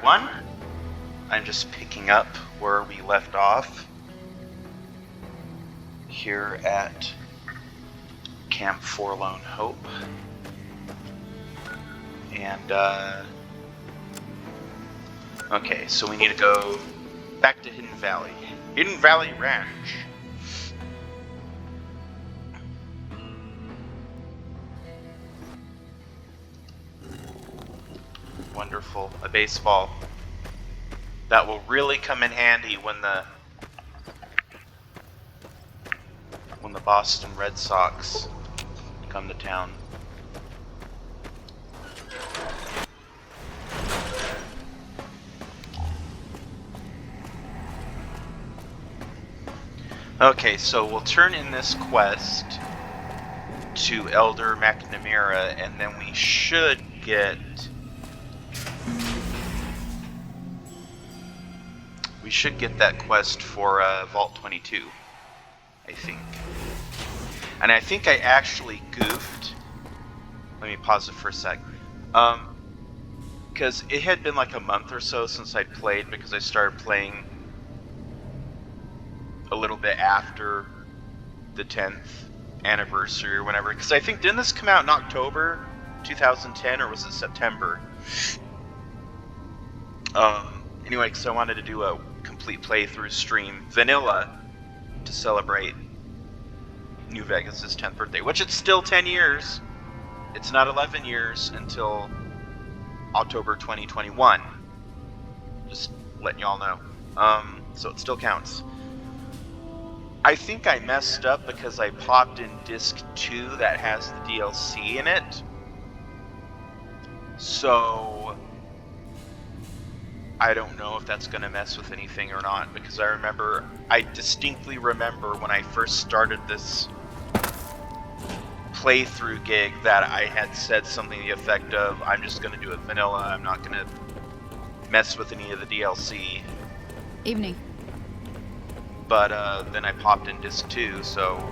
everyone. I'm just picking up where we left off here at Camp Forlorn Hope. And, okay, so we need to go back to Hidden Valley. Hidden Valley Ranch. Wonderful. A baseball. That will really come in handy when the Boston Red Sox come to town. Okay, so we'll turn in this quest to Elder McNamara, and then we should get that quest for Vault 22, I think. And I think I actually goofed. Let me pause it for a sec. Because it had been like a month or so since I'd played, because I started playing a little bit after the 10th anniversary or whatever. Because I think, didn't this come out in October 2010, or was it September? Anyway, because I wanted to do a complete playthrough stream, vanilla, to celebrate New Vegas' 10th birthday, which it's still 10 years. It's not 11 years until October 2021. Just letting y'all know. So it still counts. I think I messed up because I popped in disc 2 that has the DLC in it. So I don't know if that's going to mess with anything or not, because I distinctly remember when I first started this playthrough gig that I had said something to the effect of, I'm just going to do it vanilla, I'm not going to mess with any of the DLC. Evening. But then I popped in disc 2, so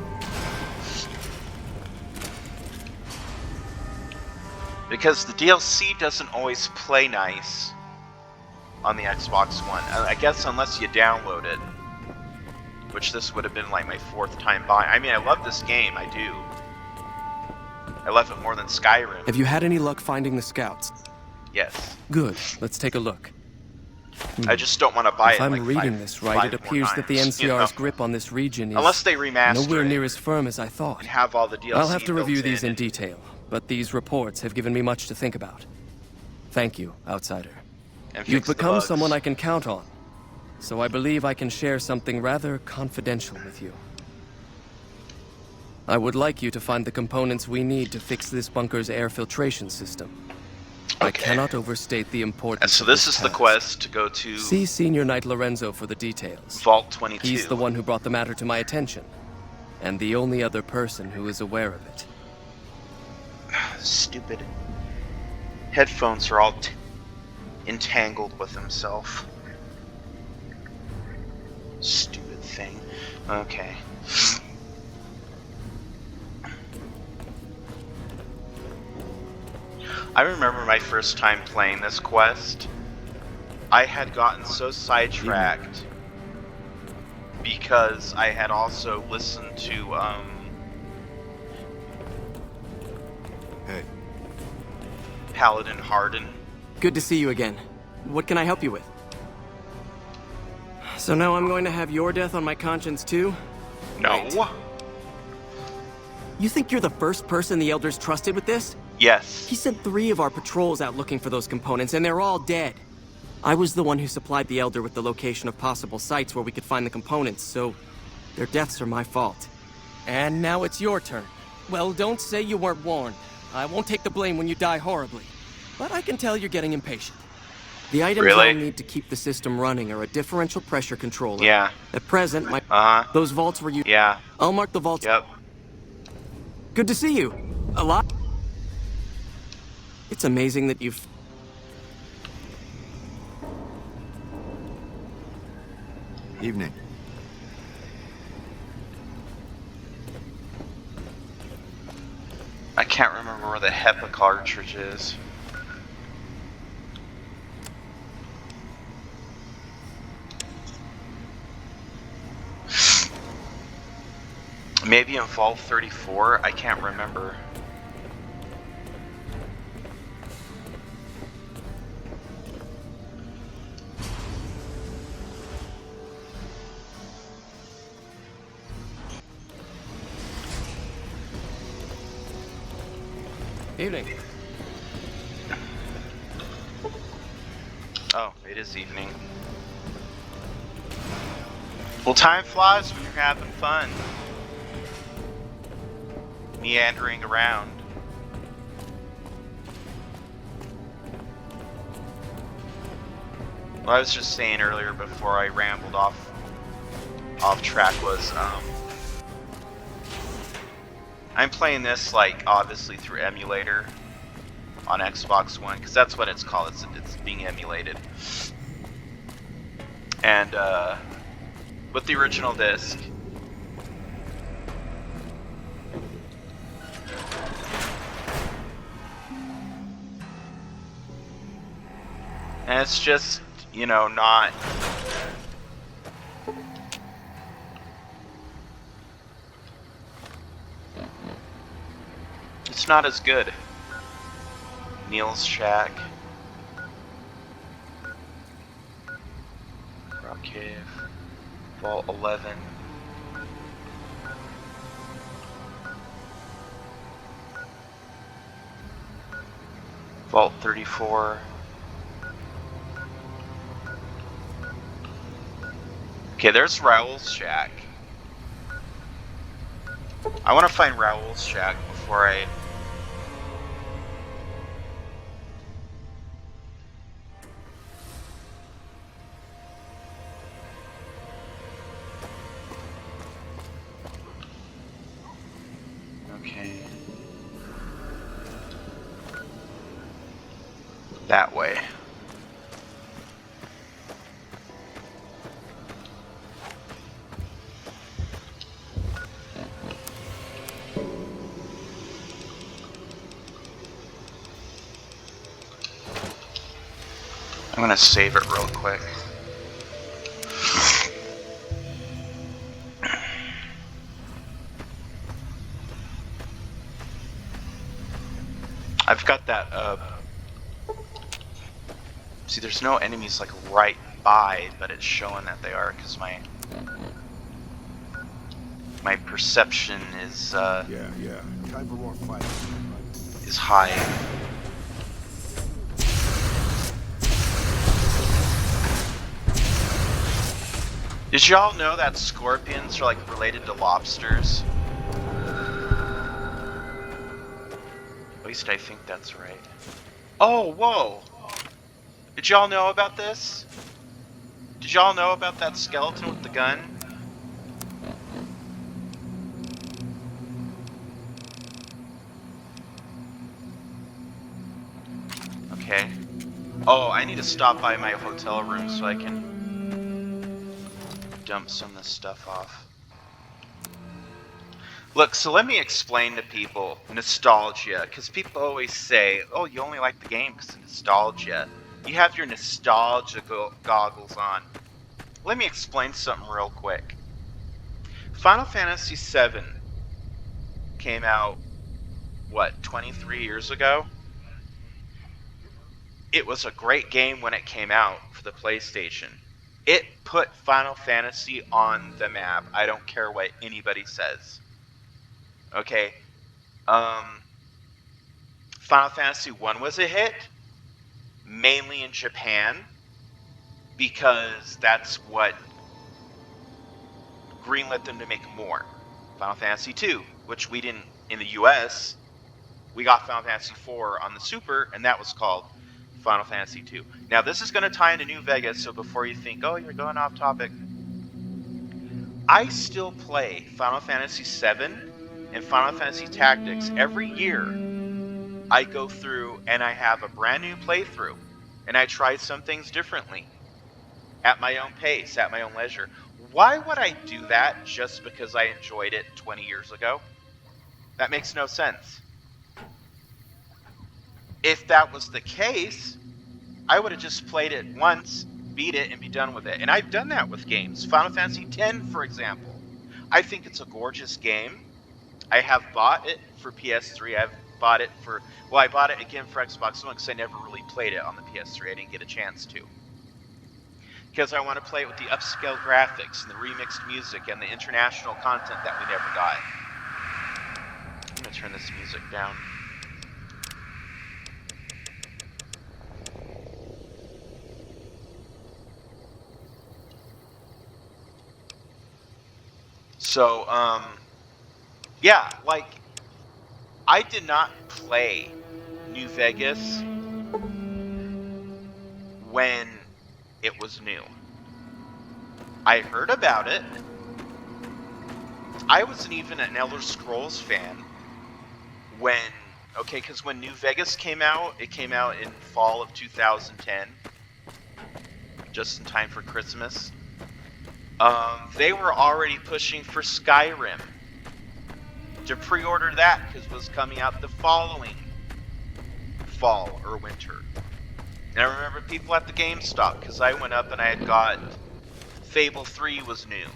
because the DLC doesn't always play nice on the Xbox One. I guess unless you download it, which this would have been like my 4th time buying. I mean, I love this game, I do. I love it more than Skyrim. Have you had any luck finding the scouts? Yes. Good. Let's take a look. I just don't want to buy it. If I'm like reading this right, it appears that the NCR's grip on this region is unless they remaster nowhere it near as firm as I thought. and have all the DLC I'll have to review built these in detail, but these reports have given me much to think about. Thank you, Outsider. and You've fix the become bugs. someone I can count on, so I believe I can share something rather confidential with you. I would like you to find the components we need to fix this bunker's air filtration system. I cannot overstate the importance And so of this is the task. quest to go to See Senior Knight Lorenzo for the details. Vault 22. He's the one who brought the matter to my attention, and the only other person who is aware of it. Stupid headphones are all entangled with himself. Stupid thing. Okay. I remember my first time playing this quest. I had gotten so sidetracked because I had also listened to Hey. Paladin Harden. Good to see you again. What can I help you with? So now I'm going to have your death on my conscience too? No. Right. You think you're the first person the Elders trusted with this? Yes. He sent 3 of our patrols out looking for those components, and they're all dead. I was the one who supplied the Elder with the location of possible sites where we could find the components, so their deaths are my fault. And now it's your turn. Well, don't say you weren't warned. I won't take the blame when you die horribly. But I can tell you're getting impatient. The items Really? I'll need to keep the system running are a differential pressure controller. Yeah. At present, those vaults were used. Yeah. I'll mark the vaults. Yep. Good to see you. A lot. It's amazing that you've... Evening. I can't remember where the HEPA cartridge is. Maybe in Vault 34? I can't remember. Evening. Oh, it is evening. Well, time flies when you're having fun. Meandering around. What I was just saying earlier before I rambled off track was, I'm playing this, like, obviously through emulator on Xbox One, because that's what it's called, it's being emulated. And, with the original disc, and it's just, you know, not... It's not as good. Neil's Shack. Rock Cave. Vault 11. Vault 34. Okay, there's Raoul's Shack. I want to find Raoul's Shack before I... Okay. That way. I'm gonna save it real quick. I've got that, see, there's no enemies, like, right by, but it's showing that they are, because my perception is, Yeah. Time for more fighting. is high. Did y'all know that scorpions are, like, related to lobsters? At least I think that's right. Oh, whoa! Did y'all know about this? Did y'all know about that skeleton with the gun? Okay. Oh, I need to stop by my hotel room so I can dump some of this stuff off. Look, so let me explain to people nostalgia, because people always say, oh, you only like the game because of nostalgia. You have your nostalgia goggles on. Let me explain something real quick. Final Fantasy VII came out, what, 23 years ago? It was a great game when it came out for the PlayStation. It put Final Fantasy on the map. I don't care what anybody says. Okay, Final Fantasy 1 was a hit, mainly in Japan, because that's what greenlit them to make more. Final Fantasy 2, which we didn't in the US, we got Final Fantasy 4 on the Super, and that was called Final Fantasy 2. Now, this is going to tie into New Vegas, so before you think, oh, you're going off topic, I still play Final Fantasy 7 and Final Fantasy Tactics every year. I go through and I have a brand new playthrough, and I try some things differently at my own pace, at my own leisure. Why would I do that just because I enjoyed it 20 years ago? That makes no sense. If that was the case, I would have just played it once, beat it, and be done with it. And I've done that with games. Final Fantasy X, for example. I think it's a gorgeous game. I have bought it for PS3. I've bought it for... Well, I bought it again for Xbox One because I never really played it on the PS3. I didn't get a chance to. Because I want to play it with the upscale graphics and the remixed music and the international content that we never got. I'm going to turn this music down. So, yeah, like, I did not play New Vegas when it was new. I heard about it. I wasn't even an Elder Scrolls fan when, okay, because when New Vegas came out, it came out in fall of 2010, just in time for Christmas. They were already pushing for Skyrim to pre-order that because it was coming out the following fall or winter. And I remember people at the GameStop, because I went up and I had got Fable 3 was new.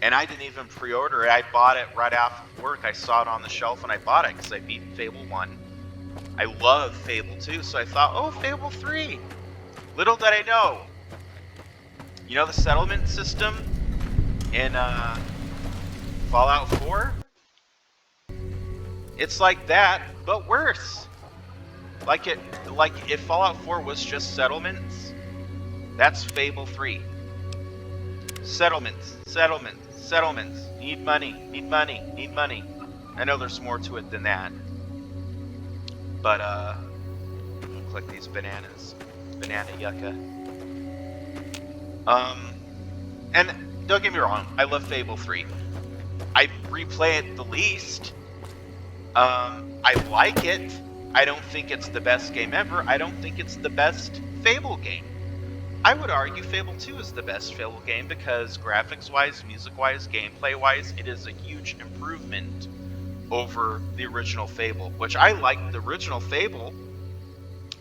And I didn't even pre-order it. I bought it right after work. I saw it on the shelf and I bought it because I beat Fable 1. I love Fable 2, so I thought, oh, Fable 3. Little did I know. You know the settlement system in Fallout 4? It's like that, but worse. Like if Fallout 4 was just settlements, that's Fable 3. Settlements, settlements, settlements. Need money, need money, need money. I know there's more to it than that. But look like these bananas. Banana yucca. And don't get me wrong, I love Fable 3. I replay it the least. I like it. I don't think it's the best game ever. I don't think it's the best Fable game. I would argue Fable 2 is the best Fable game because graphics-wise, music-wise, gameplay-wise, it is a huge improvement over the original Fable, which I like the original Fable,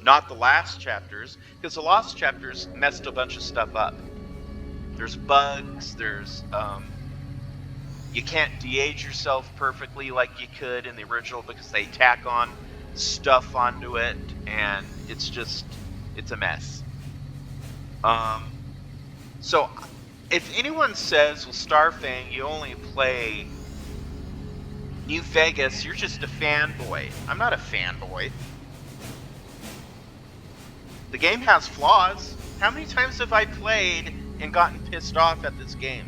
not the last chapters, because the last chapters messed a bunch of stuff up. There's bugs, there's, you can't de-age yourself perfectly like you could in the original because they tack on stuff onto it, and it's just, it's a mess. So, if anyone says, well, Starfang, you only play New Vegas, you're just a fanboy. I'm not a fanboy. The game has flaws. How many times have I played and gotten pissed off at this game?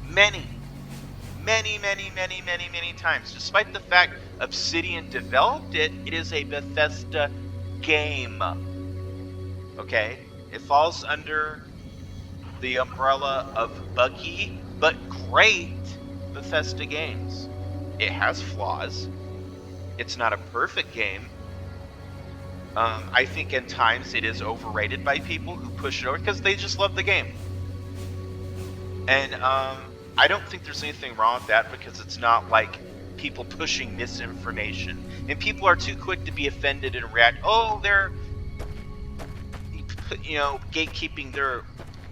Many. Many, many, many, many, many times. Despite the fact Obsidian developed it, it is a Bethesda game. Okay? It falls under the umbrella of buggy, but great Bethesda games. It has flaws. It's not a perfect game. I think in times it is overrated by people who push it over because they just love the game. And I don't think there's anything wrong with that because it's not like people pushing misinformation. And people are too quick to be offended and react, oh, they're, you know, gatekeeping, they're,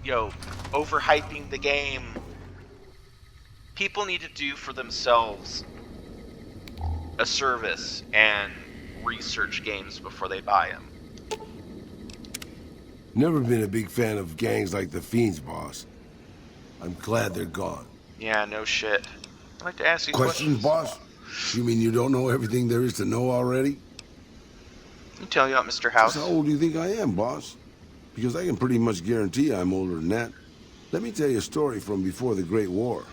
you know, overhyping the game. People need to do for themselves a service and research games before they buy them. Never been a big fan of gangs like the Fiends, boss. I'm glad they're gone. Yeah, no shit. I'd like to ask you Questions, boss? You mean you don't know everything there is to know already? Let me tell you about Mr. House. Just how old do you think I am, boss? Because I can pretty much guarantee I'm older than that. Let me tell you a story from before the Great War.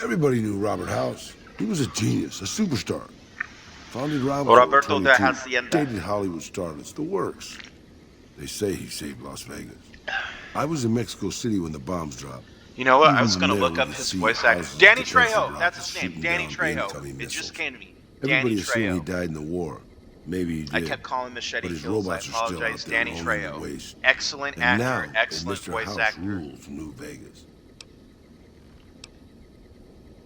Everybody knew Robert House. He was a genius, a superstar. Founded Rival Roberto de 22, Hacienda. dated Hollywood starlets, the works. They say he saved Las Vegas. I was in Mexico City when the bombs dropped. You know what? I Even was gonna there look we up would his see voice actor. houses Danny defensive Trejo. rockets That's his name. shooting Danny down Trejo. incoming It missiles. just came to me. Everybody Danny assumed he Trejo. died in the war. Maybe he did. I kept calling him Machete but his Kills. I robots are still out apologize. there Danny roaming the Trejo. waste. Excellent And now, actor. Excellent Mr. voice House actor. rules New Vegas.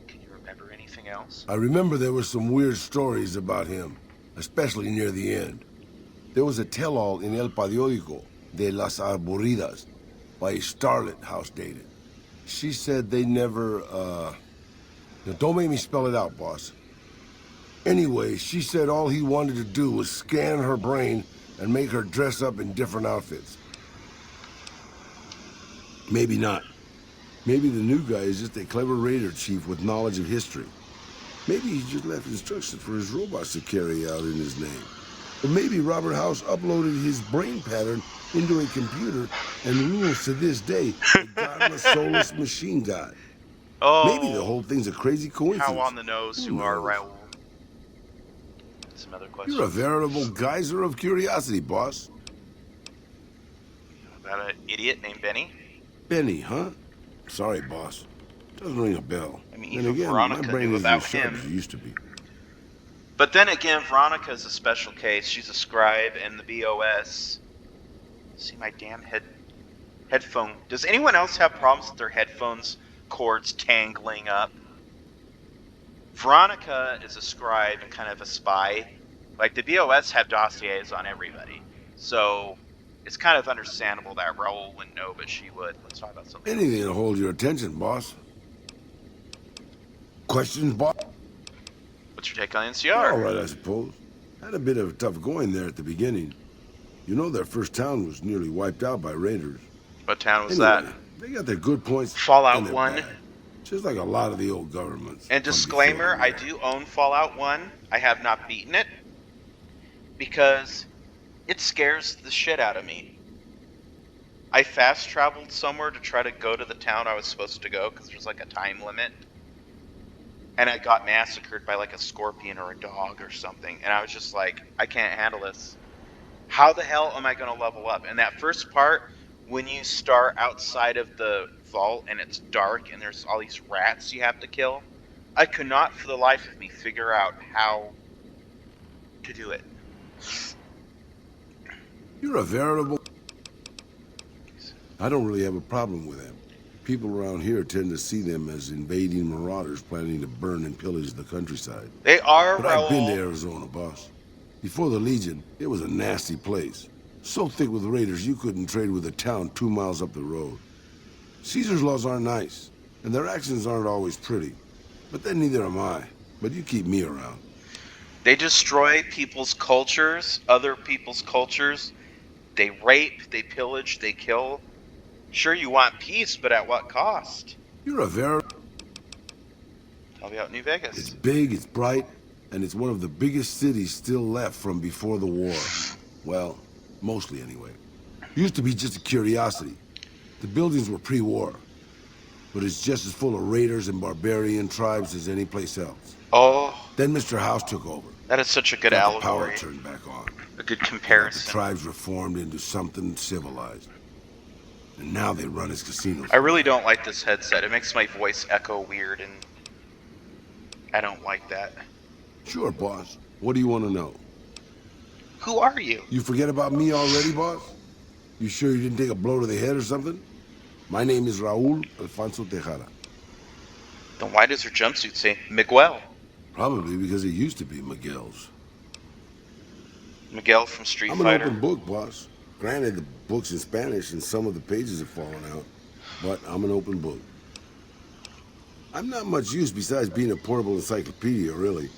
Can you remember anything else? I remember there were some weird stories about him, especially near the end. There was a tell-all in El Periódico de las Arboridas by a starlet House dated. She said they never, Now, don't make me spell it out, boss. Anyway, she said all he wanted to do was scan her brain and make her dress up in different outfits. Maybe not. Maybe the new guy is just a clever raider chief with knowledge of history. Maybe he just left instructions for his robots to carry out in his name. Or maybe Robert House uploaded his brain pattern into a computer and rules to this day a godless, soulless machine god. Maybe the whole thing's a crazy coincidence. How on the nose Who you are, knows? Raoul. Some other questions. You're a veritable geyser of curiosity, boss. About an idiot named Benny? Benny, huh? Sorry, boss. Doesn't ring a bell. I mean, And even again, Veronica my brain knew isn't about as sharp him. as it used to be. But then again, Veronica's a special case. She's a scribe, and the BOS. See my damn headphone. Does anyone else have problems with their headphones cords tangling up? Veronica is a scribe and kind of a spy. Like, the BOS have dossiers on everybody. So, it's kind of understandable that Raoul wouldn't know, but she would. Let's talk about something Anything else. to hold your attention, boss. Questions, boss? What's your take on NCR? All right, I suppose. Had a bit of a tough going there at the beginning. You know, their first town was nearly wiped out by raiders. What town was Anyway, that? they got their good points Fallout and their 1. bad. Just like a lot of the old governments. And from disclaimer, before I the war. do own Fallout 1. I have not beaten it. Because it scares the shit out of me. I fast traveled somewhere to try to go to the town I was supposed to go, because there's like a time limit. And I got massacred by like a scorpion or a dog or something. And I was just like, I can't handle this. How the hell am I going to level up? And that first part, when you start outside of the vault and it's dark and there's all these rats you have to kill, I could not for the life of me figure out how to do it. You're a veritable... I don't really have a problem with them. People around here tend to see them as invading marauders planning to burn and pillage the countryside. They are, But I've been to Raoul. Arizona, boss. Before the Legion, it was a nasty place. So thick with raiders, you couldn't trade with a town 2 miles up the road. Caesar's laws aren't nice, and their actions aren't always pretty. But then neither am I. But you keep me around. They destroy people's cultures, other people's cultures. They rape, they pillage, they kill. Sure, you want peace, but at what cost? You're a very... Tell me about New It's Vegas. big, it's bright, and it's one of the biggest cities still left from before the war. Well, mostly anyway. Used to be just a curiosity. The buildings were pre-war. But it's just as full of raiders and barbarian tribes as any place else. Oh, Then Mr. House took over. that is such a good Got the power allegory. turned back on. A good Got the comparison. tribes reformed into something civilized. And now they run as casinos. I really don't like this headset. It makes my voice echo weird, and I don't like that. Sure, boss. What do you want to know? Who are you? You forget about me already, boss? You sure you didn't take a blow to the head or something? My name is Raul Alfonso Tejada. Then why does her jumpsuit say Miguel? Probably because it used to be Miguel's. Miguel from Street I'm an Fighter. open book, boss. Granted, the book's in Spanish and some of the pages have fallen out, but I'm an open book. I'm not much use besides being a portable encyclopedia, really.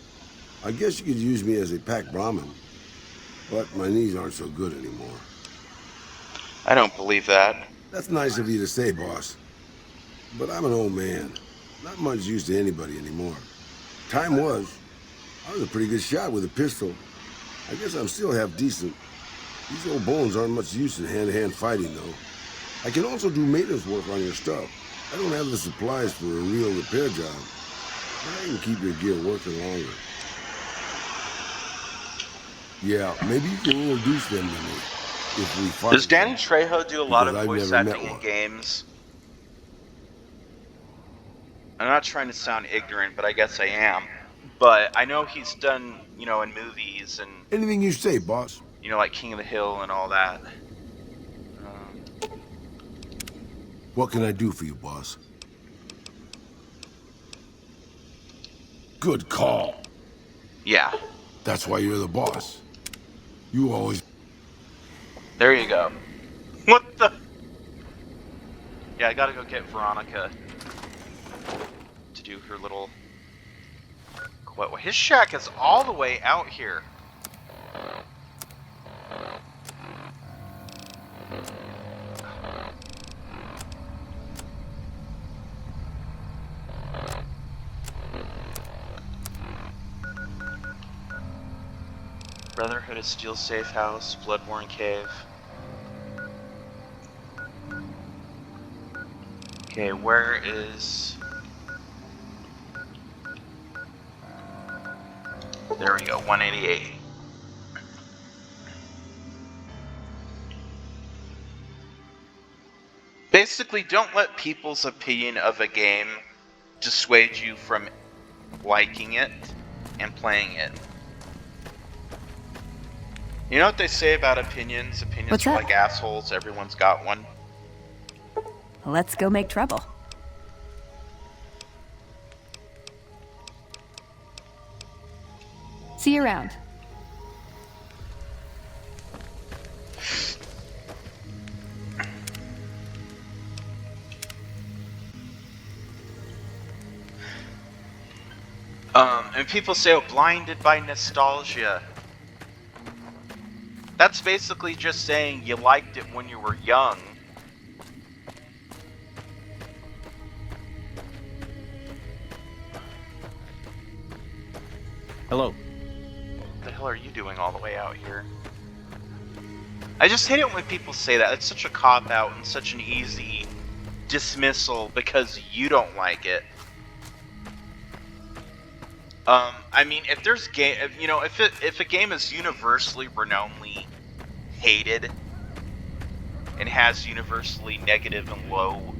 I guess you could use me as a pack Brahmin, but my knees aren't so good anymore. I don't believe that. That's nice of you to say, boss. But I'm an old man. Not much use to anybody anymore. Time was. I was a pretty good shot with a pistol. I guess I'm still half decent. These old bones aren't much use in hand-to-hand fighting, though. I can also do maintenance work on your stuff. I don't have the supplies for a real repair job, but I can keep your gear working longer. Yeah, maybe you can introduce them to me if we fight. Does Danny Trejo do a lot of Because I've voice never met acting in one. games? I'm not trying to sound ignorant, but I guess I am. But I know he's done, you know, in movies and, Anything you say, boss. you know, like King of the Hill and all that. What can I do for you, boss? Good call. Yeah, That's why you're the boss. You always... there you go. What the? Yeah, I gotta go get Veronica to do her little What? His shack is all the way out here. Brotherhood, a steel safe house, Bloodborne cave. Okay, where is... There we go, 188. Basically, don't let people's opinion of a game dissuade you from liking it and playing it. You know what they say about opinions? Opinions What's are up? like assholes, everyone's got one. Let's go make trouble. See you around. And people say, oh, blinded by nostalgia. That's basically just saying you liked it when you were young. Hello. What the hell are you doing all the way out here? I just hate it when people say that. It's such a cop-out and such an easy dismissal because you don't like it. I mean, if there's if a game is universally renownedly hated and has universally negative and low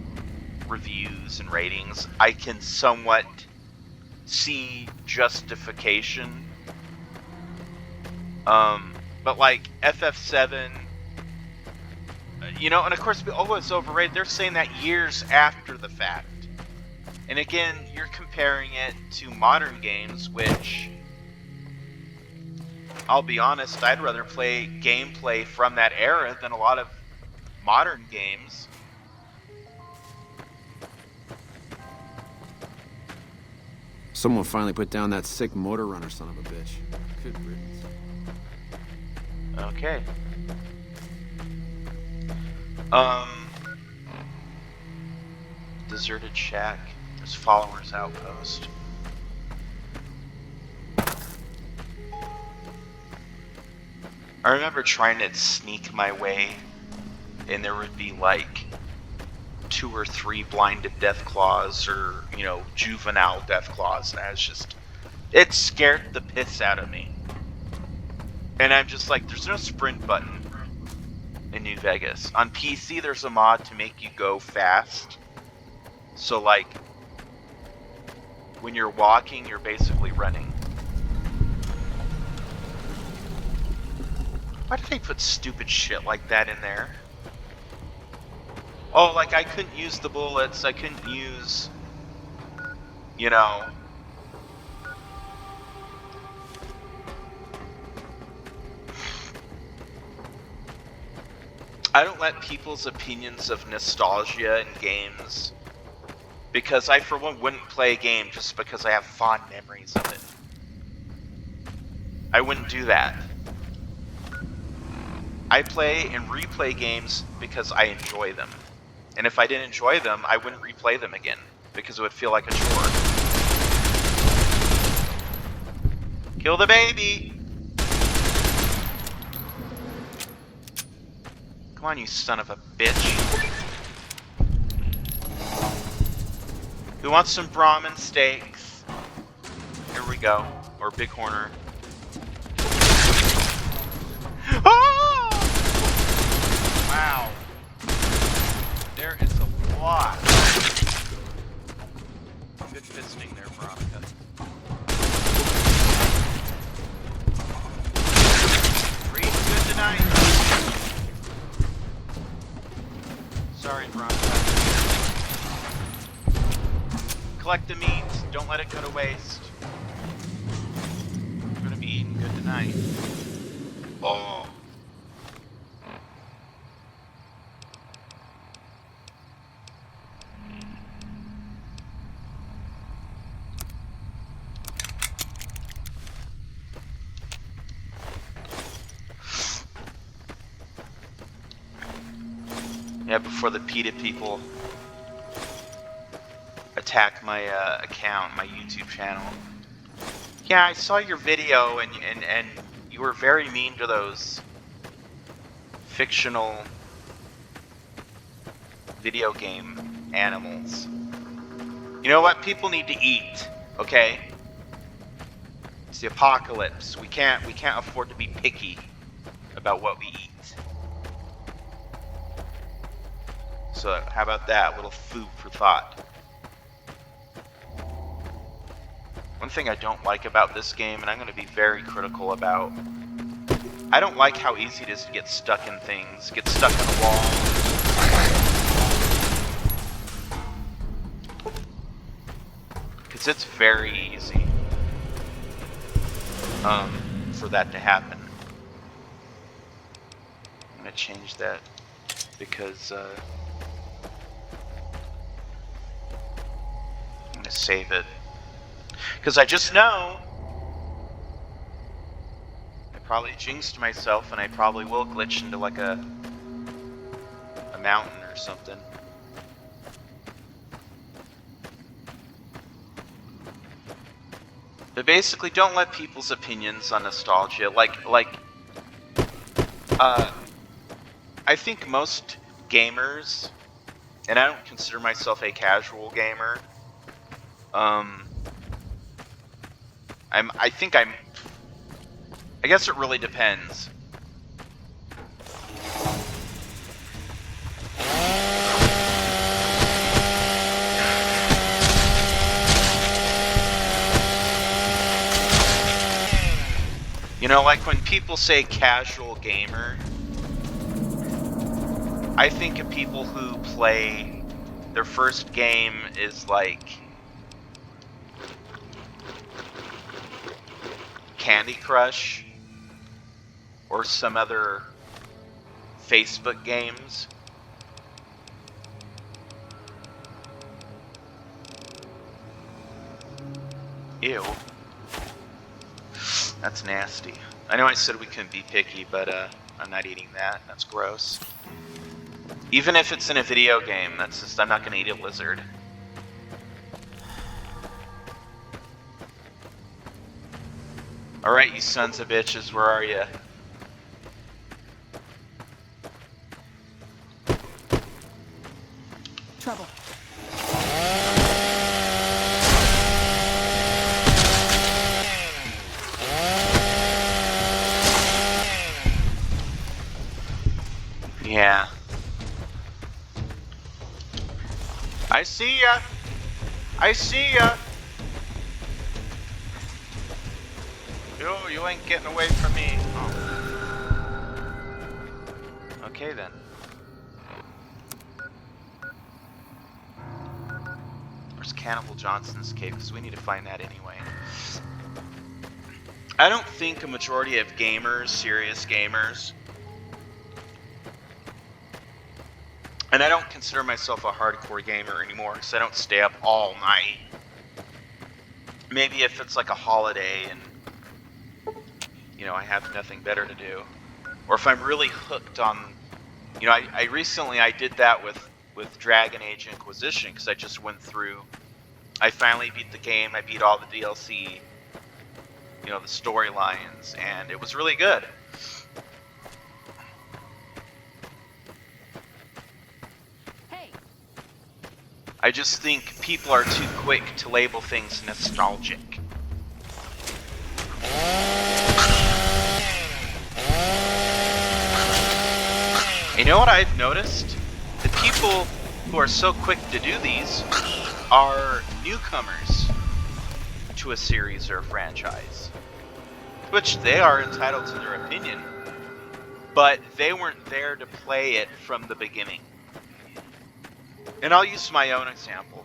reviews and ratings, I can somewhat see justification. But like FF7, and of course, it's overrated. They're saying that years after the fact. And again, you're comparing it to modern games, which, I'll be honest, I'd rather play gameplay from that era than a lot of modern games. Someone finally put down that sick motor runner son of a bitch. Good riddance. Okay. Deserted shack. There's followers outpost. I remember trying to sneak my way, and there would be like 2 or 3 blinded deathclaws or, juvenile deathclaws, and I was just... It scared the piss out of me. And I'm just like, there's no sprint button in New Vegas. On PC, there's a mod to make you go fast. So, like, when you're walking, you're basically running. Why did they put stupid shit like that in there? Oh, like I couldn't use the bullets, I couldn't use... I don't let people's opinions of nostalgia in games, because I, for one, wouldn't play a game just because I have fond memories of it. I wouldn't do that. I play and replay games because I enjoy them. And if I didn't enjoy them, I wouldn't replay them again, because it would feel like a chore. Kill the baby! Come on, you son of a bitch. Who wants some Brahmin steaks? Here we go. Or Big Horner. Oh! Wow. There is a lot. Good fisting there, Veronica. Reed's good tonight. Sorry, Veronica. Collect the meat. Don't let it go to waste. We're gonna be eating good tonight. Oh. Yeah, before the PETA people attack my account, my YouTube channel. Yeah, I saw your video, and you were very mean to those fictional video game animals. You know what? People need to eat, okay? It's the apocalypse. We can't afford to be picky about what we eat. So how about that? A little food for thought. One thing I don't like about this game, and I'm going to be very critical about, I don't like how easy it is to get stuck in things, get stuck in a wall. Because it's very easy for that to happen. I'm going to change that because I'm going to save it. Because I just know I probably jinxed myself, and I probably will glitch into like a mountain or something. But basically, don't let people's opinions on nostalgia, I think most gamers, and I don't consider myself a casual gamer, I guess it really depends. You know, like when people say casual gamer, I think of people who play, their first game is like Candy Crush or some other Facebook games. Ew. That's nasty. I know I said we couldn't be picky, but I'm not eating that. That's gross. Even if it's in a video game, that's just, I'm not gonna eat a lizard. Alright, you sons of bitches, where are you? Trouble. Yeah. I see ya! I see ya! You ain't getting away from me. Oh. Okay then. Where's Cannibal Johnson's cave? Because we need to find that anyway. I don't think a majority of gamers, serious gamers, and I don't consider myself a hardcore gamer anymore because I don't stay up all night. Maybe if it's like a holiday and, you know, I have nothing better to do. Or if I'm really hooked on, you know, I recently did that with Dragon Age Inquisition because I just went through, I finally beat the game, I beat all the DLC, you know, the storylines, and it was really good. I just think people are too quick to label things nostalgic. You know what I've noticed? The people who are so quick to do these are newcomers to a series or a franchise. Which they are entitled to their opinion, but they weren't there to play it from the beginning. And I'll use my own example.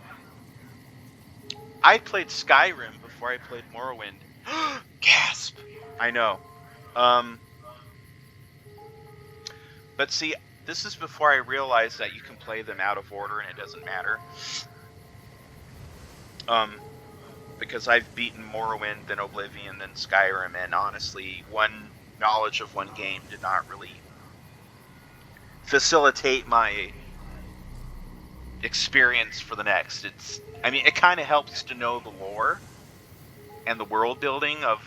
I played Skyrim before I played Morrowind. Gasp! I know. But see, this is before I realized that you can play them out of order and it doesn't matter. Because I've beaten Morrowind, then Oblivion, then Skyrim, and honestly, one knowledge of one game did not really facilitate my experience for the next. I mean, it kind of helps to know the lore and the world building of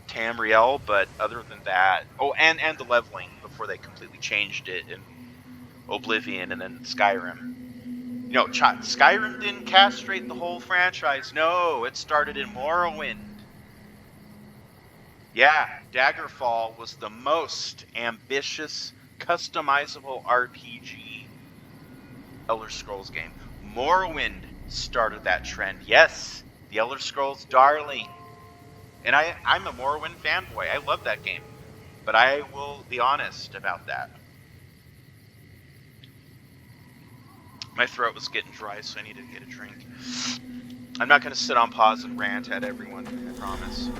Tamriel, but other than that, and the leveling before they completely changed it in Oblivion and then Skyrim. You know, Skyrim didn't castrate the whole franchise. No, it started in Morrowind. Yeah, Daggerfall was the most ambitious, customizable RPG Elder Scrolls game. Morrowind started that trend. Yes, the Elder Scrolls darling. And I'm a Morrowind fanboy. I love that game. But I will be honest about that. My throat was getting dry, so I need to get a drink. I'm not going to sit on pause and rant at everyone, I promise.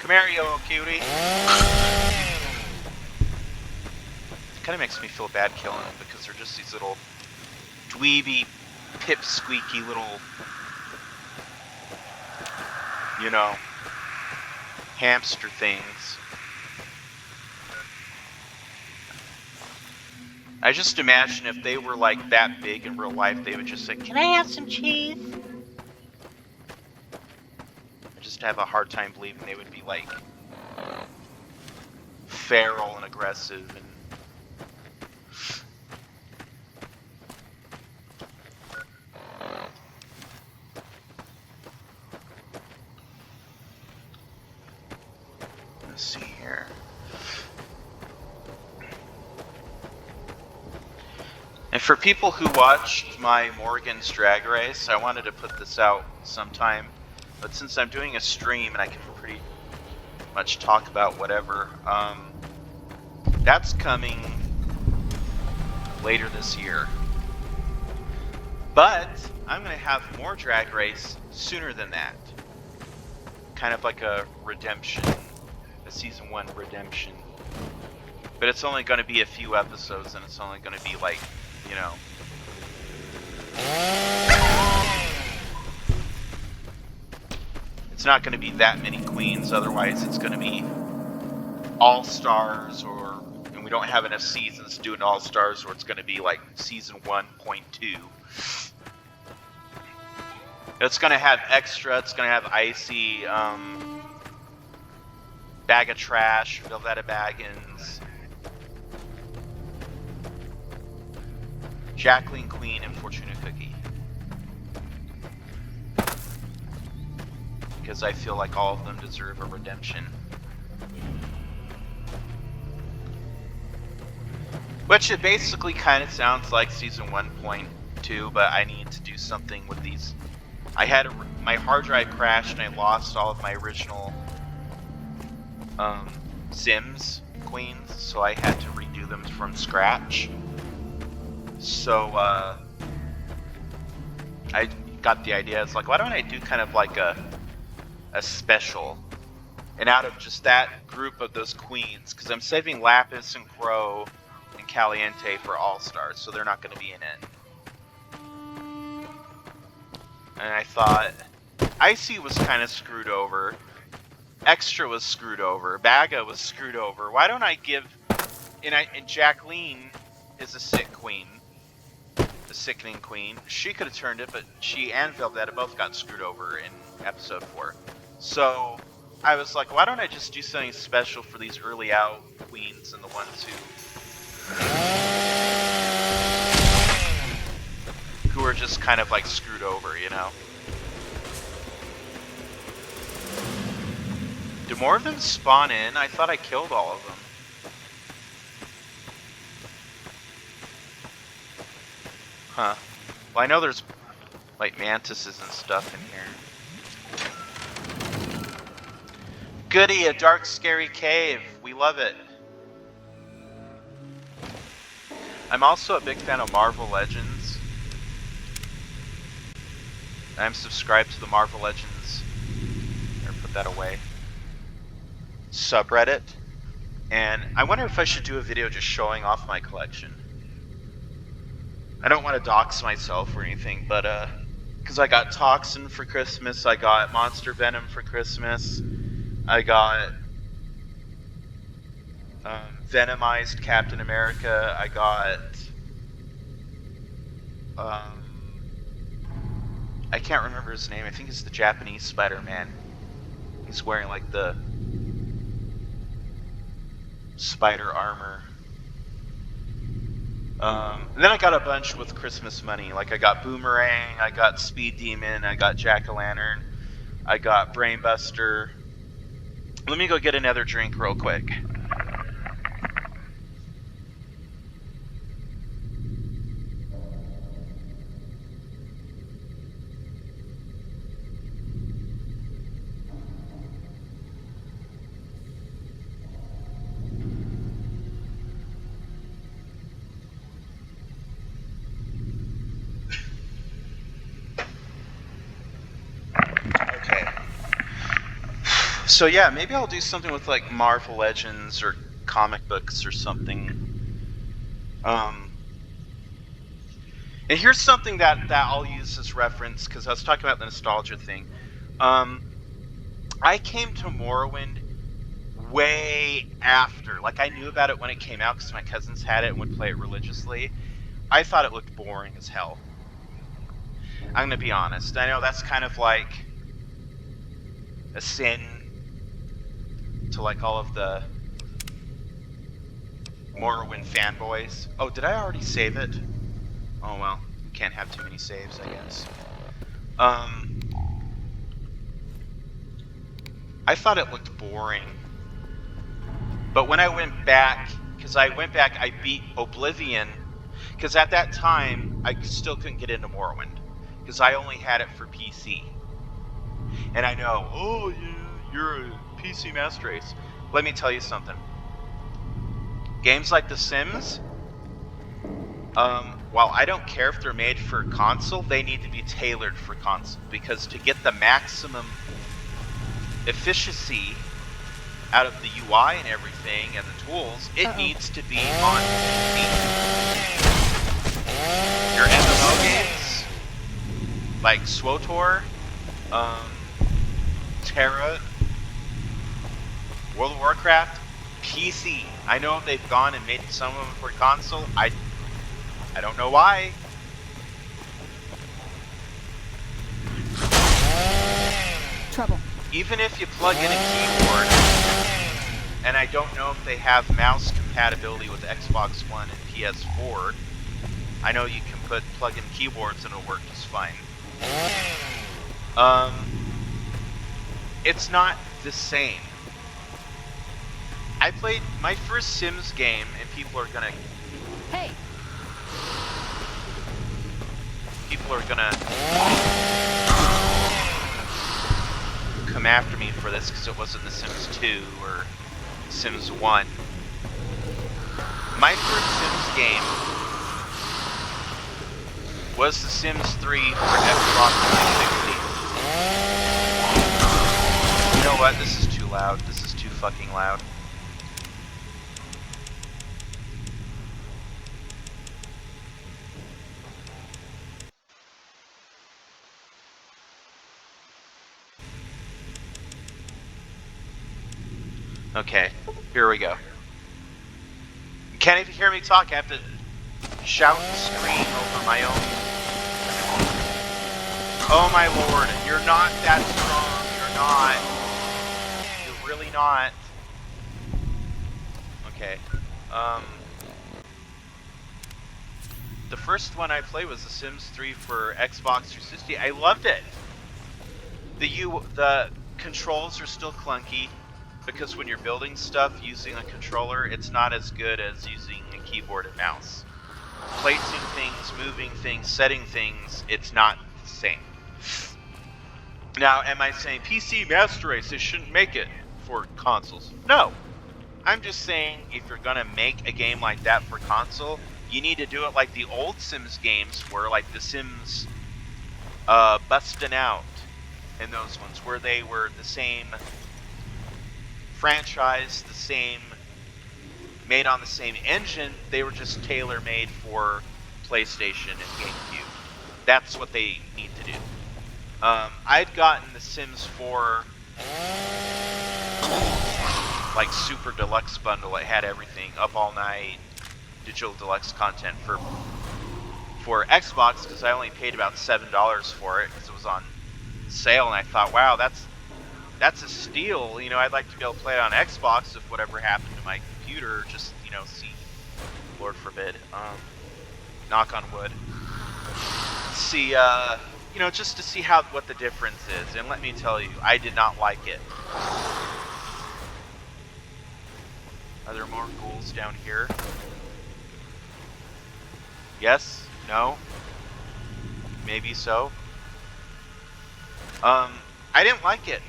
Come here, you little cutie. It kind of makes me feel bad killing them because they're just these little dweeby, pipsqueaky little, you know, hamster things. I just imagine if they were like that big in real life, they would just say, "Can I have some cheese?" I just have a hard time believing they would be like feral and aggressive and let's see here. And for people who watched my Morgan's Drag Race, I wanted to put this out sometime, but since I'm doing a stream and I can pretty much talk about whatever, that's coming later this year. But I'm going to have more Drag Race sooner than that. Kind of like a redemption, a season 1 redemption. But it's only going to be a few episodes and it's only going to be like, you know, it's not going to be that many queens, otherwise it's going to be all-stars, and we don't have enough seasons to do an all-stars, or it's going to be like season 1.2. It's going to have extra, it's going to have Icy, Bag of Trash, Velveta Baggins, Jacqueline Queen, and Fortuna Cookie. Because I feel like all of them deserve a redemption. Which it basically kind of sounds like season 1.2, but I need to do something with these. I had my hard drive crashed and I lost all of my original Sims queens, so I had to redo them from scratch. So I got the idea. It's like, why don't I do kind of like a special, and out of just that group of those queens, because I'm saving Lapis and Crow and Caliente for All-Stars, so they're not going to be in it. And I thought Icy was kind of screwed over, Extra was screwed over, Baga was screwed over. Why don't I give, and Jacqueline is a sick queen, the sickening queen. She could have turned it, but she and Velveta both got screwed over in episode 4. So I was like, why don't I just do something special for these early out queens and the ones who are just kind of like screwed over, you know? Do more of them spawn in? I thought I killed all of them. Huh. Well, I know there's like mantises and stuff in here. Goody, a dark, scary cave. We love it. I'm also a big fan of Marvel Legends. I'm subscribed to the Marvel Legends, or put that away, subreddit. And I wonder if I should do a video just showing off my collection. I don't want to dox myself or anything, but because I got Toxin for Christmas, I got Monster Venom for Christmas, I got Venomized Captain America, I got I can't remember his name. I think it's the Japanese Spider-Man. He's wearing like the spider armor. And then I got a bunch with Christmas money. Like I got Boomerang, I got Speed Demon, I got Jack-o'-lantern, I got Brainbuster. Let me go get another drink real quick. Okay. So yeah, maybe I'll do something with like Marvel Legends or comic books or something. And here's something that I'll use as reference, because I was talking about the nostalgia thing. I came to Morrowind way after. Like, I knew about it when it came out because my cousins had it and would play it religiously. I thought it looked boring as hell. I'm gonna be honest. I know that's kind of like a sin to like all of the Morrowind fanboys. Oh, did I already save it? Oh well, you can't have too many saves, I guess. I thought it looked boring. But when I went back, I beat Oblivion, because at that time, I still couldn't get into Morrowind, because I only had it for PC. And I know, oh yeah, you're a PC master race. Let me tell you something. Games like The Sims, while I don't care if they're made for console, they need to be tailored for console, because to get the maximum efficiency out of the UI and everything and the tools, it needs to be on PC. Your MMO games, like SWTOR, Terra, World of Warcraft, PC. I know they've gone and made some of them for console. I don't know why. Trouble. Even if you plug in a keyboard, and I don't know if they have mouse compatibility with Xbox One and PS4. I know you can plug in keyboards and it'll work just fine. It's not the same. I played my first Sims game, and people are gonna come after me for this because it wasn't The Sims 2 or Sims 1. My first Sims game was The Sims 3 for Xbox 360. You know what? This is too loud. This is too fucking loud. Okay, here we go. You can't even hear me talk. I have to shout and scream over my own. Oh my lord, you're not that strong. You're not. You're really not. Okay. The first one I played was The Sims 3 for Xbox 360. I loved it. The controls are still clunky, because when you're building stuff using a controller, it's not as good as using a keyboard and mouse. Placing things, moving things, setting things, it's not the same. Now, am I saying PC Master Race, they shouldn't make it for consoles? No. I'm just saying, if you're gonna make a game like that for console, you need to do it like the old Sims games were, like The Sims Bustin' Out, and those ones, where they were the same franchise, the same, made on the same engine, they were just tailor-made for PlayStation and GameCube. That's what they need to do. I'd gotten The Sims 4 like Super Deluxe bundle. It had everything, Up All Night, digital deluxe content for for Xbox because I only paid about $7 for it because it was on sale, and I thought, wow, that's a steal. You know, I'd like to be able to play it on Xbox if whatever happened to my computer, just, you know, see, Lord forbid, knock on wood, see, you know, just to see what the difference is. And let me tell you, I did not like it. Are there more ghouls down here? Yes? No? Maybe so? I didn't like it.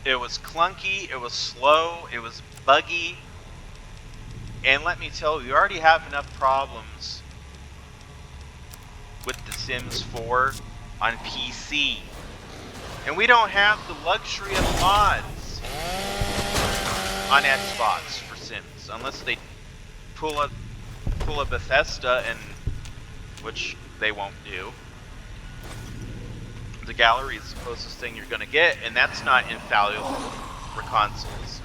It was clunky, it was slow, it was buggy. And let me tell you, you already have enough problems with The Sims 4 on PC. And we don't have the luxury of mods on Xbox for Sims, unless they pull a Bethesda, and which they won't do. The gallery is the closest thing you're gonna get, and that's not infallible for consoles.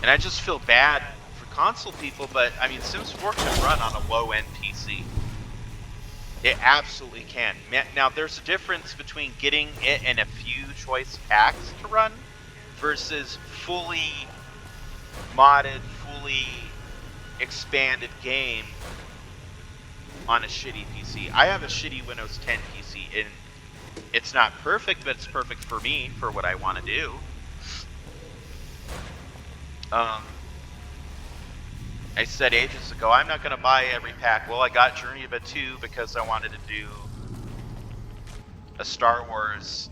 And I just feel bad for console people, but I mean, Sims 4 can run on a low-end PC. It absolutely can. Now, there's a difference between getting it in a few choice packs to run versus fully modded, fully expanded game on a shitty PC. I have a shitty Windows 10 PC, and it's not perfect, but it's perfect for me, for what I want to do. I said ages ago, I'm not going to buy every pack. Well, I got Journey of a 2 because I wanted to do a Star Wars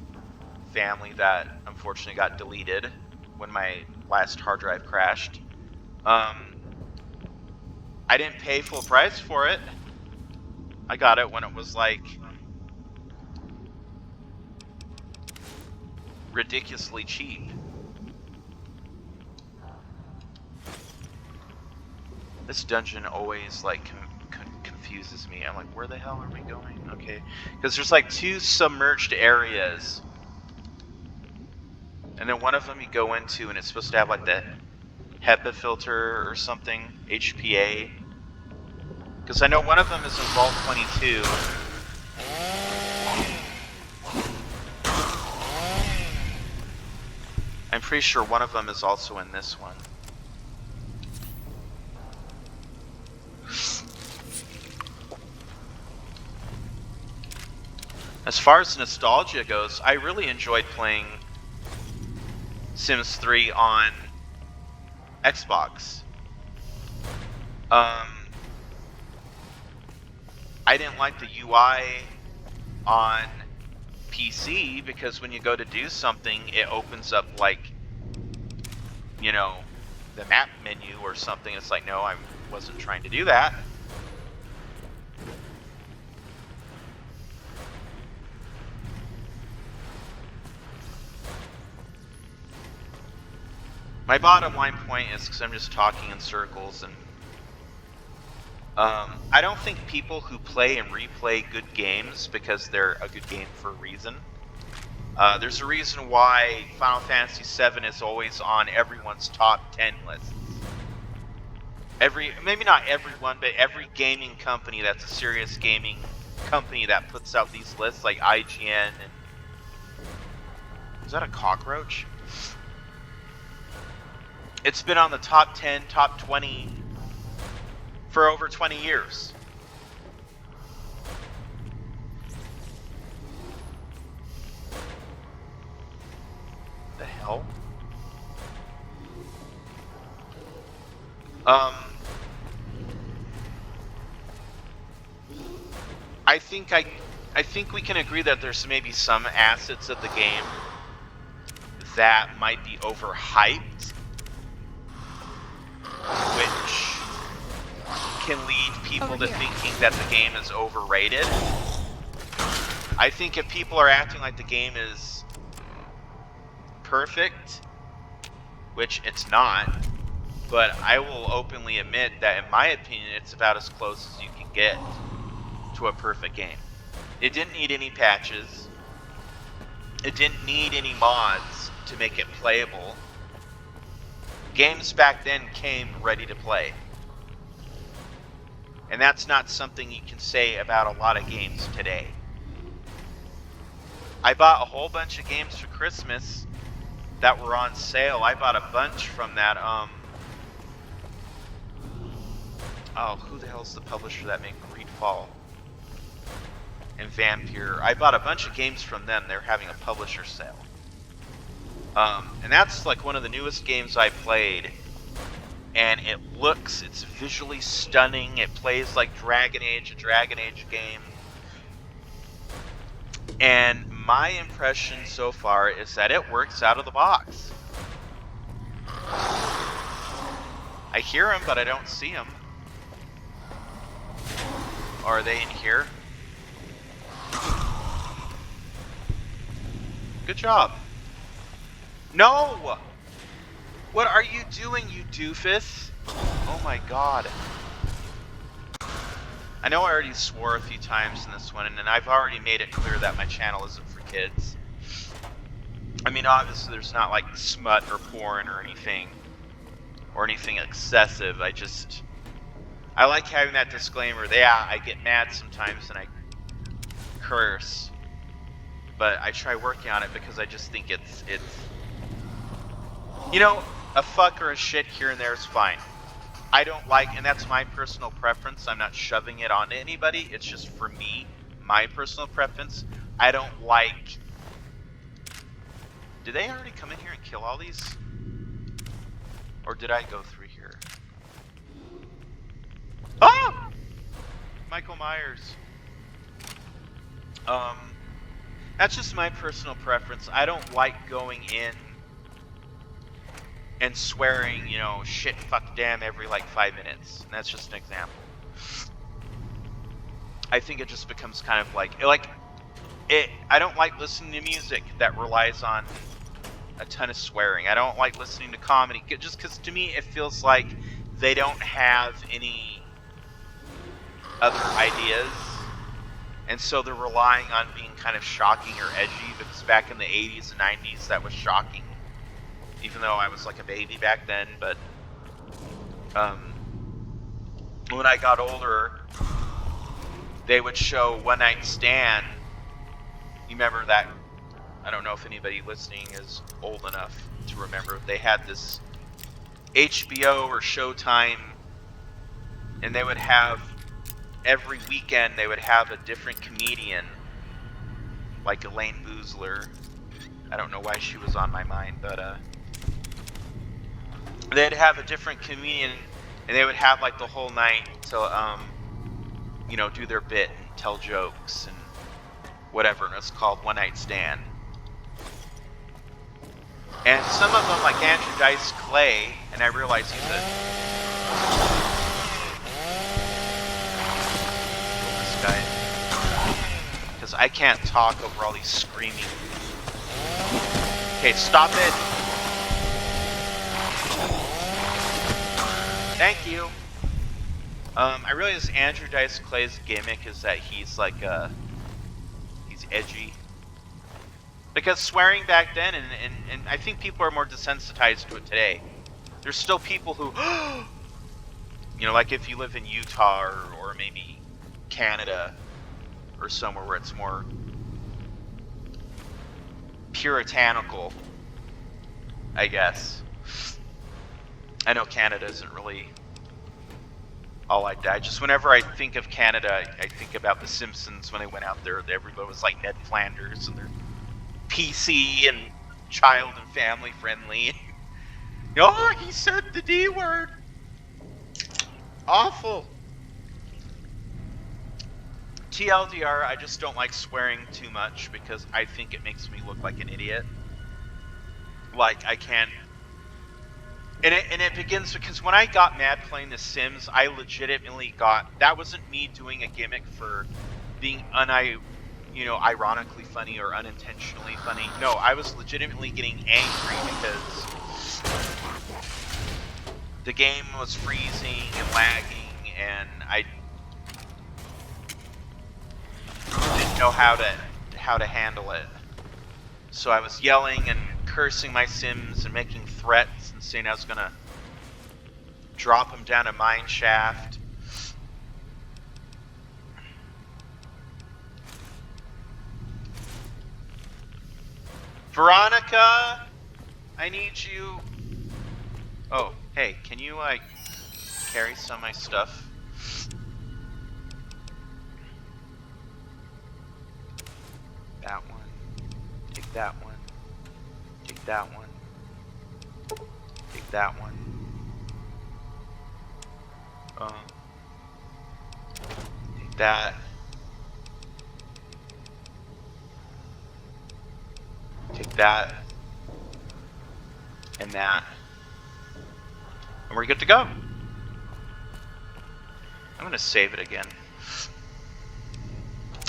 family that unfortunately got deleted when my last hard drive crashed. I didn't pay full price for it. I got it when it was like ridiculously cheap. This dungeon always like confuses me. I'm like, where the hell are we going? Okay, because there's like 2 submerged areas, and then one of them you go into and it's supposed to have like the HEPA filter or something, HPA. Because I know one of them is in Vault 22. I'm pretty sure one of them is also in this one. As far as nostalgia goes, I really enjoyed playing Sims 3 on Xbox. I didn't like the UI on PC because when you go to do something, it opens up like, you know, the map menu or something. It's like, no, I wasn't trying to do that. My bottom line point is, because I'm just talking in circles, and I don't think people who play and replay good games because they're a good game for a reason. There's a reason why Final Fantasy VII is always on everyone's top 10 lists. Maybe not everyone, but every gaming company that's a serious gaming company that puts out these lists, like IGN and... Is that a cockroach? It's been on the top 10, top 20 for over 20 years. The hell? I think we can agree that there's maybe some assets of the game that might be overhyped, which can lead people to thinking that the game is overrated. I think if people are acting like the game is perfect, which it's not, but I will openly admit that in my opinion it's about as close as you can get to a perfect game. It didn't need any patches. It didn't need any mods to make it playable. Games back then came ready to play. And that's not something you can say about a lot of games today. I bought a whole bunch of games for Christmas that were on sale. I bought a bunch from that, oh, who the hell's the publisher that made Greedfall and Vampire? I bought a bunch of games from them. They're having a publisher sale. And that's like one of the newest games I played. And it's visually stunning. It plays like Dragon Age, a Dragon Age game. And my impression so far is that it works out of the box. I hear them, but I don't see them. Or are they in here? Good job. No! What are you doing, you doofus? Oh my god. I know I already swore a few times in this one, and I've already made it clear that my channel isn't for kids. I mean, obviously there's not like smut or porn or anything excessive. I like having that disclaimer. Yeah, I get mad sometimes and I curse, but I try working on it because I just think it's you know, a fuck or a shit here and there is fine. I don't like, and that's my personal preference. I'm not shoving it onto anybody. It's just for me, my personal preference. I don't like. Did they already come in here and kill all these? Or did I go through here? Oh! Michael Myers. That's just my personal preference. I don't like going in and swearing, you know, shit, fuck, damn every like 5 minutes. And that's just an example. I think it just becomes kind of like it. I don't like listening to music that relies on a ton of swearing. I don't like listening to comedy just because to me it feels like they don't have any other ideas. And so they're relying on being kind of shocking or edgy because back in the 80s and 90s that was shocking. Even though I was like a baby back then, but when I got older, they would show One Night Stand. You remember that? I don't know if anybody listening is old enough to remember. They had this HBO or Showtime, and they would have, every weekend, they would have a different comedian, like Elaine Boozler. I don't know why she was on my mind, but they'd have a different comedian, and they would have like the whole night to, you know, do their bit and tell jokes and whatever. And it's called One Night Stand. And some of them, like Andrew Dice Clay, and I realize he's this guy, because I can't talk over all these screaming. Okay, stop it. Thank you. I realize Andrew Dice Clay's gimmick is that he's like he's edgy. Because swearing back then, and I think people are more desensitized to it today. There's still people who, you know, like if you live in Utah or maybe Canada or somewhere where it's more puritanical, I guess. I know Canada isn't really all like that. Just whenever I think of Canada, I think about The Simpsons when they went out there. Everybody was like Ned Flanders, and they're PC and child and family friendly. Oh, he said the D word. Awful. TLDR, I just don't like swearing too much because I think it makes me look like an idiot. Like, I can't. And it begins because when I got mad playing The Sims, I legitimately got, that wasn't me doing a gimmick for being ironically funny or unintentionally funny. No, I was legitimately getting angry because the game was freezing and lagging, and I didn't know how to handle it. So I was yelling and cursing my Sims and making threats and saying I was gonna drop him down a mine shaft. Veronica, I need you. Oh, hey, can you like carry some of my stuff? That one. Take that one. Take that one. Take that one. Take that. Take that. And that. And we're good to go. I'm gonna save it again.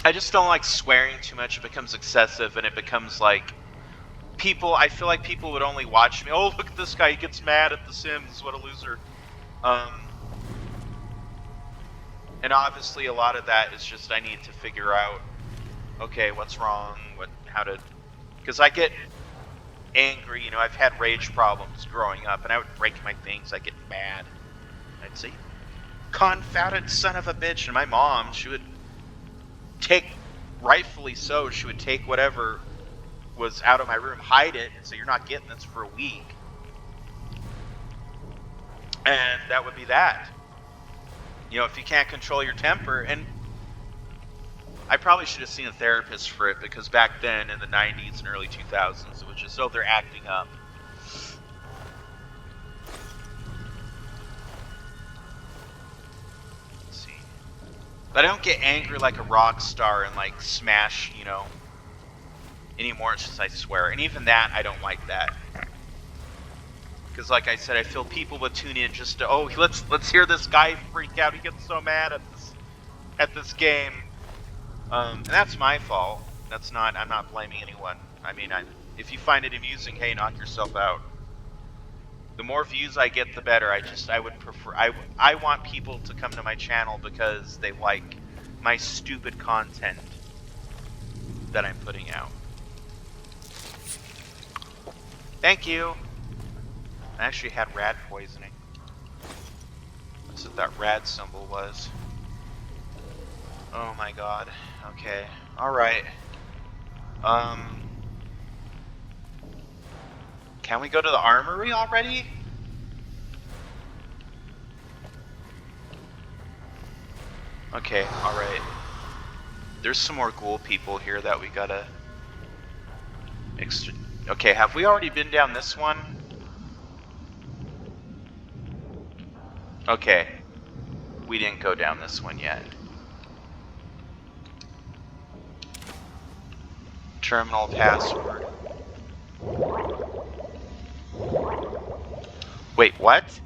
I just don't like swearing too much. It becomes excessive and it becomes like people, I feel like people would only watch me. Oh, look at this guy, he gets mad at The Sims, what a loser. And obviously a lot of that is just I need to figure out, okay, what's wrong, how to, because I get angry, you know, I've had rage problems growing up, and I would break my things, I'd get mad. I'd say, confounded son of a bitch, and my mom, she would take, rightfully so, she would take whatever was out of my room, hide it, and say, you're not getting this for a week. And that would be that. You know, if you can't control your temper, and I probably should have seen a therapist for it, because back then, in the 90s and early 2000s, it was just, oh, they're acting up. Let's see. But I don't get angry like a rock star and, like, smash, you know, anymore. It's just I swear. And even that, I don't like that. Because, like I said, I feel people would tune in just to, oh, let's hear this guy freak out. He gets so mad at this game. And that's my fault. I'm not blaming anyone. I mean, if you find it amusing, hey, knock yourself out. The more views I get, the better. I would prefer, I want people to come to my channel because they like my stupid content that I'm putting out. Thank you. I actually had rad poisoning. That's what that rad symbol was. Oh my god. Okay. Alright. Can we go to the armory already? Okay, alright. There's some more ghoul people here that we gotta... Okay, have we already been down this one? Okay. We didn't go down this one yet. Terminal password. Wait, what?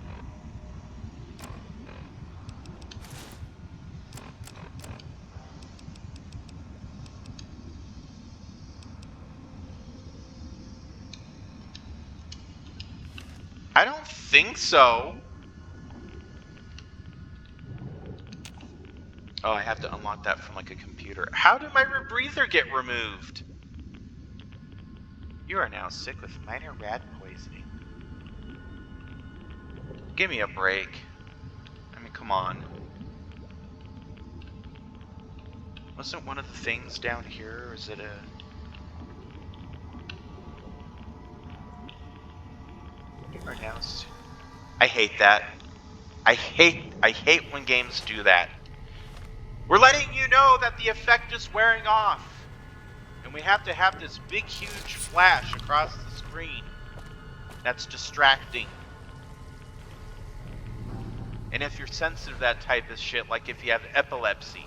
I don't think so. Oh, I have to unlock that from like a computer. How did my rebreather get removed? You are now sick with minor rad poisoning. Give me a break. I mean, come on. Wasn't one of the things down here, or is it a... You are now... I hate that. I hate when games do that. We're letting you know that the effect is wearing off. And we have to have this big, huge flash across the screen. That's distracting. And if you're sensitive to that type of shit, like if you have epilepsy,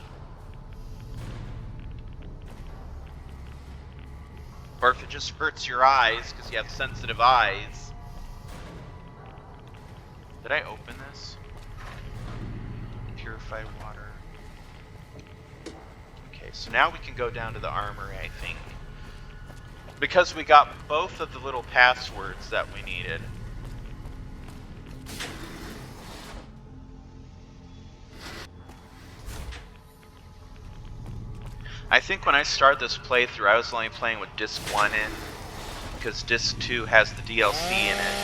or if it just hurts your eyes because you have sensitive eyes. Did I open this? Purify water. Okay, so now we can go down to the armory, I think. Because we got both of the little passwords that we needed. I think when I started this playthrough, I was only playing with Disc 1 in, because Disc 2 has the DLC in it.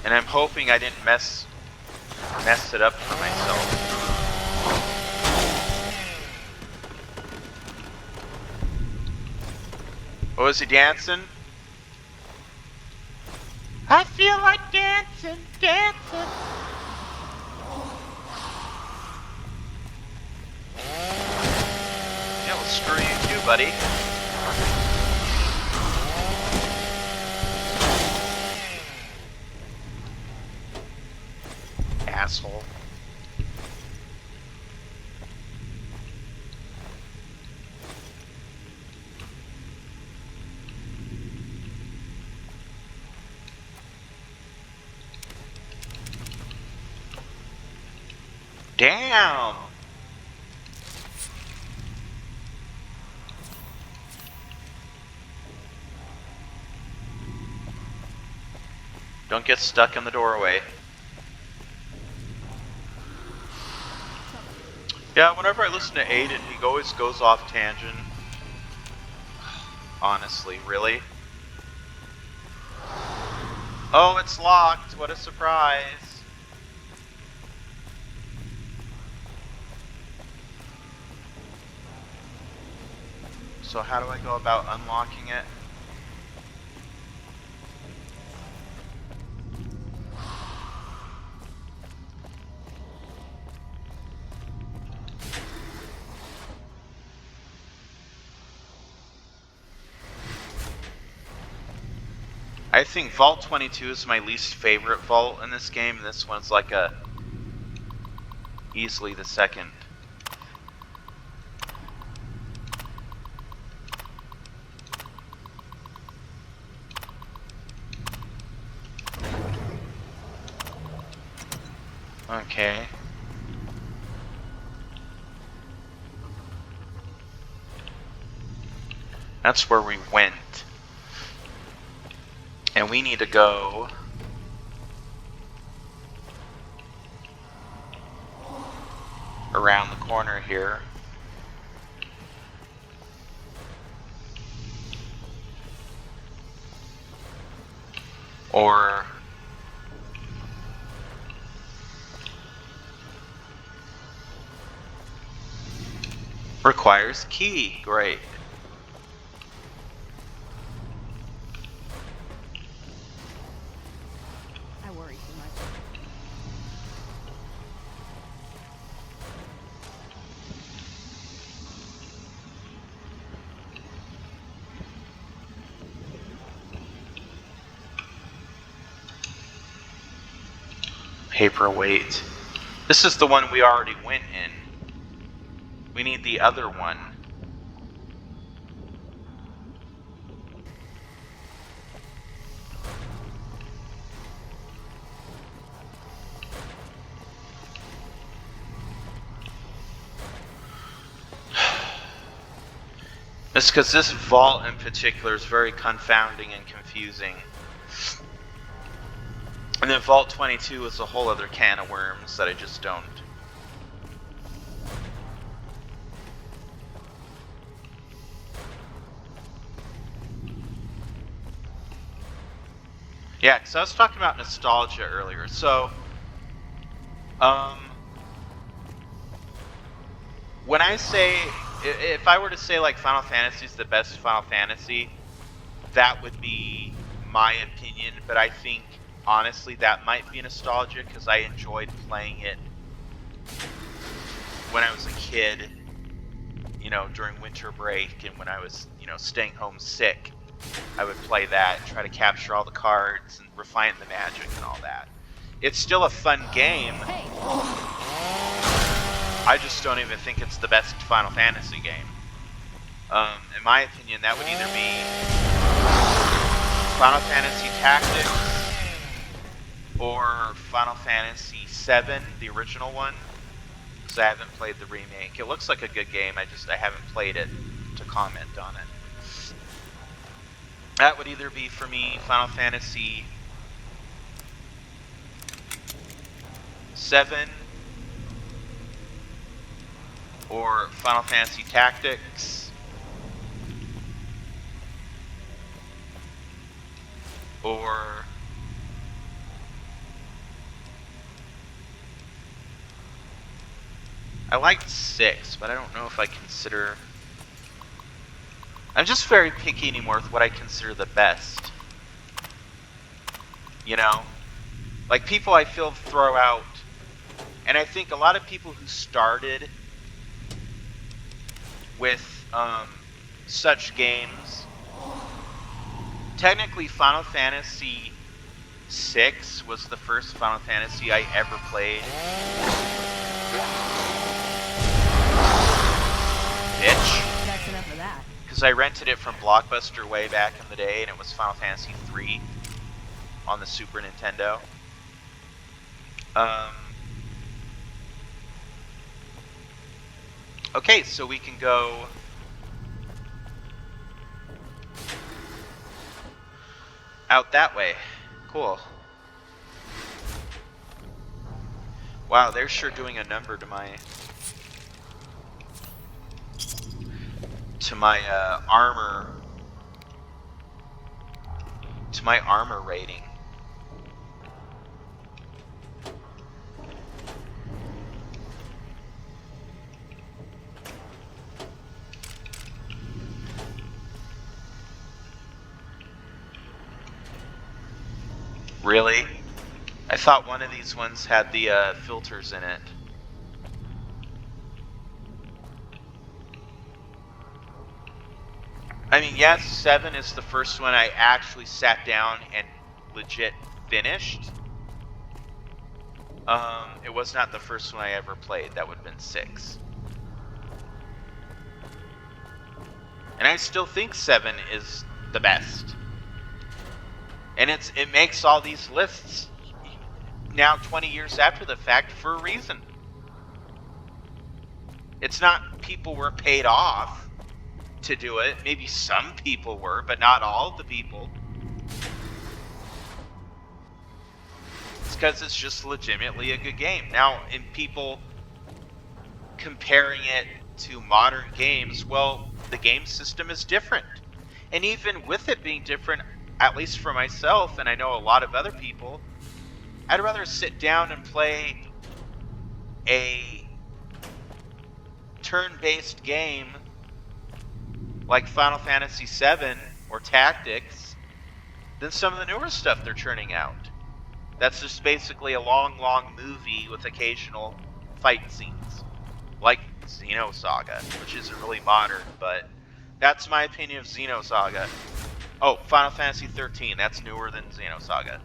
And I'm hoping I didn't mess it up for myself. Oh, is he dancing? I feel like dancing, dancing. Yeah, well, screw you too, buddy. Asshole. Damn! Don't get stuck in the doorway. Yeah, whenever I listen to Aedan, he always goes off tangent. Honestly, really? Oh, it's locked. What a surprise. So how do I go about unlocking it? I think Vault 22 is my least favorite vault in this game. This one's like easily the second. Okay. That's where we went. And we need to go around the corner here. Or requires key. Great. I worry too much. Paperweight. This is the one we already went in. We need the other one. It's because this vault in particular is very confounding and confusing. And then Vault 22 is a whole other can of worms that I just don't. Yeah, because I was talking about nostalgia earlier. So, when I say, if I were to say like Final Fantasy is the best Final Fantasy, that would be my opinion. But I think, honestly, that might be nostalgia because I enjoyed playing it when I was a kid, you know, during winter break and when I was, you know, staying home sick. I would play that and try to capture all the cards and refine the magic and all that. It's still a fun game. I just don't even think it's the best Final Fantasy game. In my opinion, that would either be Final Fantasy Tactics or Final Fantasy VII, the original one, because I haven't played the remake. It looks like a good game, I haven't played it to comment on it. That would either be, for me, Final Fantasy VII or Final Fantasy Tactics or I liked 6, but I don't know if I consider... I'm just very picky anymore with what I consider the best. You know? Like, people I feel throw out... And I think a lot of people who started with such games... Technically, Final Fantasy VI was the first Final Fantasy I ever played. Bitch. That's enough of that. Because I rented it from Blockbuster way back in the day, and it was Final Fantasy III on the Super Nintendo. Okay, so we can go... out that way. Cool. Wow, they're sure doing a number to my... armor... to my armor rating. Really? I thought one of these ones had the filters in it. I mean, yes, 7 is the first one I actually sat down and legit finished. It was not the first one I ever played. That would have been 6. And I still think 7 is the best. And it makes all these lists now 20 years after the fact for a reason. It's not people were paid off to do it. Maybe some people were, but not all of the people. It's because it's just legitimately a good game. Now, in people comparing it to modern games, well, the game system is different. And even with it being different, at least for myself, and I know a lot of other people, I'd rather sit down and play a turn-based game like Final Fantasy VII or Tactics than some of the newer stuff they're churning out. That's just basically a long movie with occasional fight scenes, like Xenosaga, which isn't really modern, but that's my opinion of Xenosaga. Oh, Final Fantasy 13, that's newer than Xenosaga.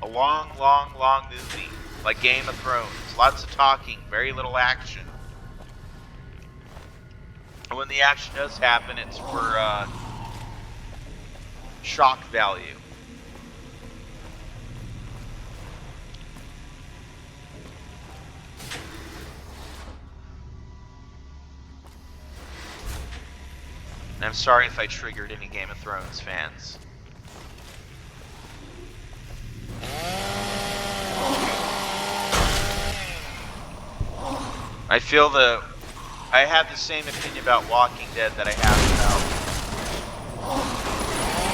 A long movie, like Game of Thrones. Lots of talking, very little action. And when the action does happen, it's for shock value. And I'm sorry if I triggered any Game of Thrones fans. I have the same opinion about Walking Dead that I have about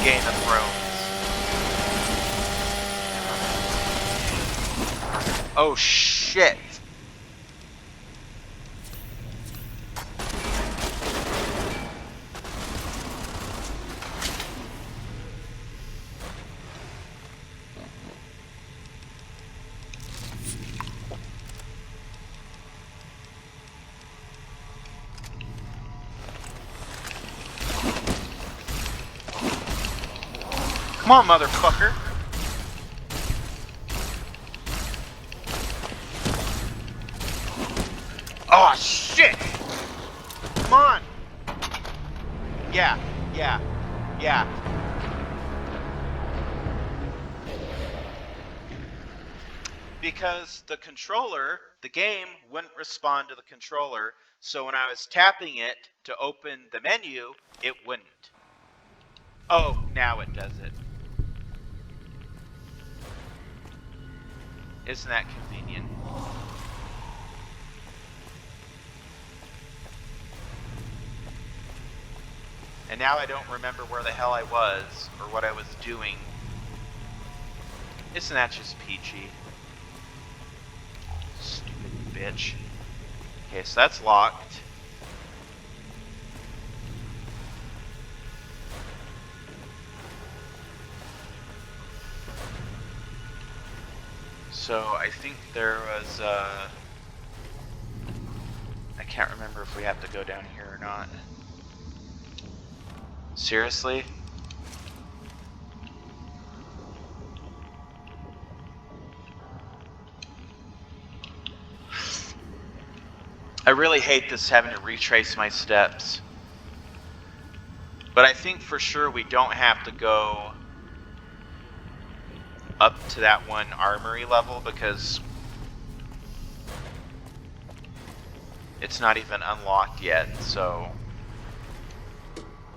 Game of Thrones. Oh shit! Come on, motherfucker. Oh, shit! Come on! Yeah. Because the controller, the game, wouldn't respond to the controller, so when I was tapping it to open the menu, it wouldn't. Oh, now it does it. Isn't that convenient? And now I don't remember where the hell I was or what I was doing. Isn't that just peachy? Stupid bitch. Okay, so that's locked. So I think there was, I can't remember if we have to go down here or not. Seriously? I really hate this, having to retrace my steps. But I think for sure we don't have to go up to that one armory level because it's not even unlocked yet, so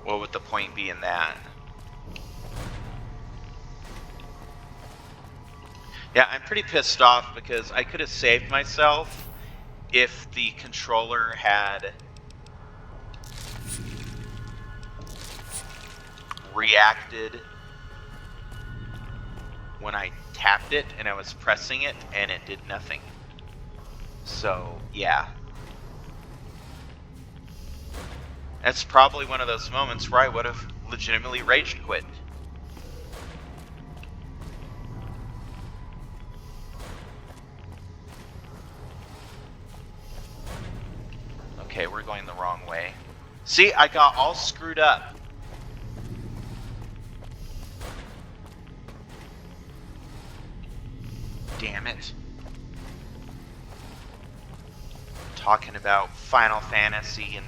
what would the point be in that? Yeah, I'm pretty pissed off because I could have saved myself if the controller had reacted when I tapped it and I was pressing it and it did nothing. So, yeah. That's probably one of those moments where I would have legitimately rage quit. Okay, we're going the wrong way. See, I got all screwed up. Damn it. Talking about Final Fantasy and...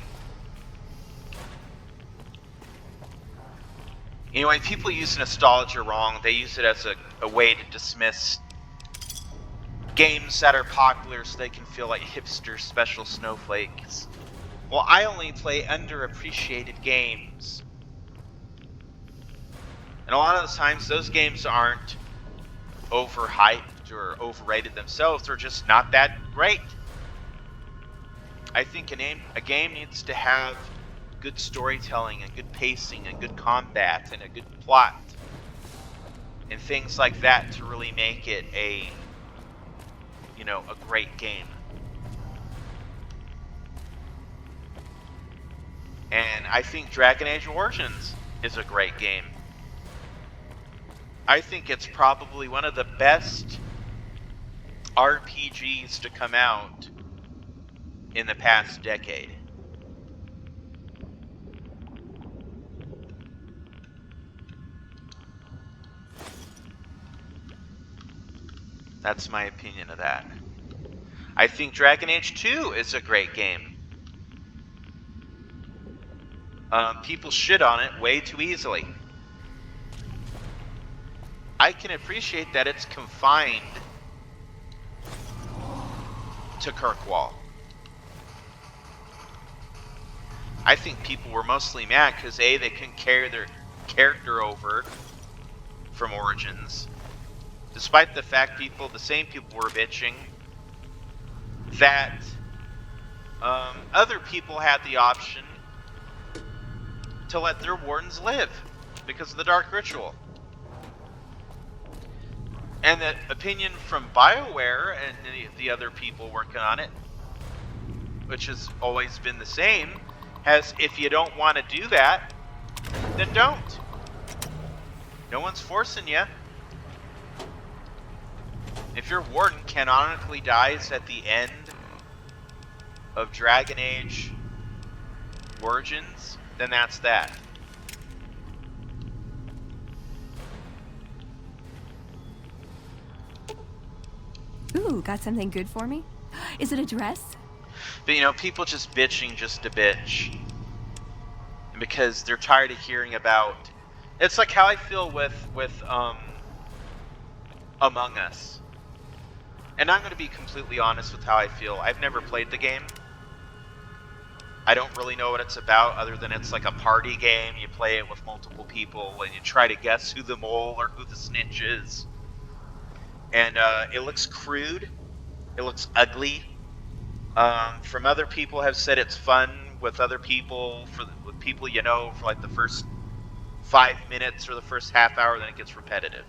Anyway, people use nostalgia wrong. They use it as a way to dismiss games that are popular so they can feel like hipster special snowflakes. Well, I only play underappreciated games. And a lot of the times, those games aren't overhyped or overrated themselves. They're just not that great. I think a game needs to have good storytelling and good pacing and good combat and a good plot and things like that to really make it a great game. And I think Dragon Age Origins is a great game. I think it's probably one of the best RPGs to come out in the past decade. That's my opinion of that. I think Dragon Age 2 is a great game. People shit on it way too easily. I can appreciate that it's confined to Kirkwall. I think people were mostly mad because A, they couldn't carry their character over from Origins. Despite the fact the same people were bitching that other people had the option to let their wardens live because of the Dark Ritual. And that opinion from BioWare and the other people working on it, which has always been the same, has, if you don't want to do that, then don't. No one's forcing you. If your warden canonically dies at the end of Dragon Age Origins, then that's that. Ooh, got something good for me? Is it a dress? But people just bitching just to bitch. Because they're tired of hearing about... It's like how I feel with Among Us. And I'm going to be completely honest with how I feel. I've never played the game. I don't really know what it's about other than it's like a party game. You play it with multiple people and you try to guess who the mole or who the snitch is. And it looks crude. It looks ugly. From other people have said it's fun with other people, with people for like the first 5 minutes or the first half hour, then it gets repetitive.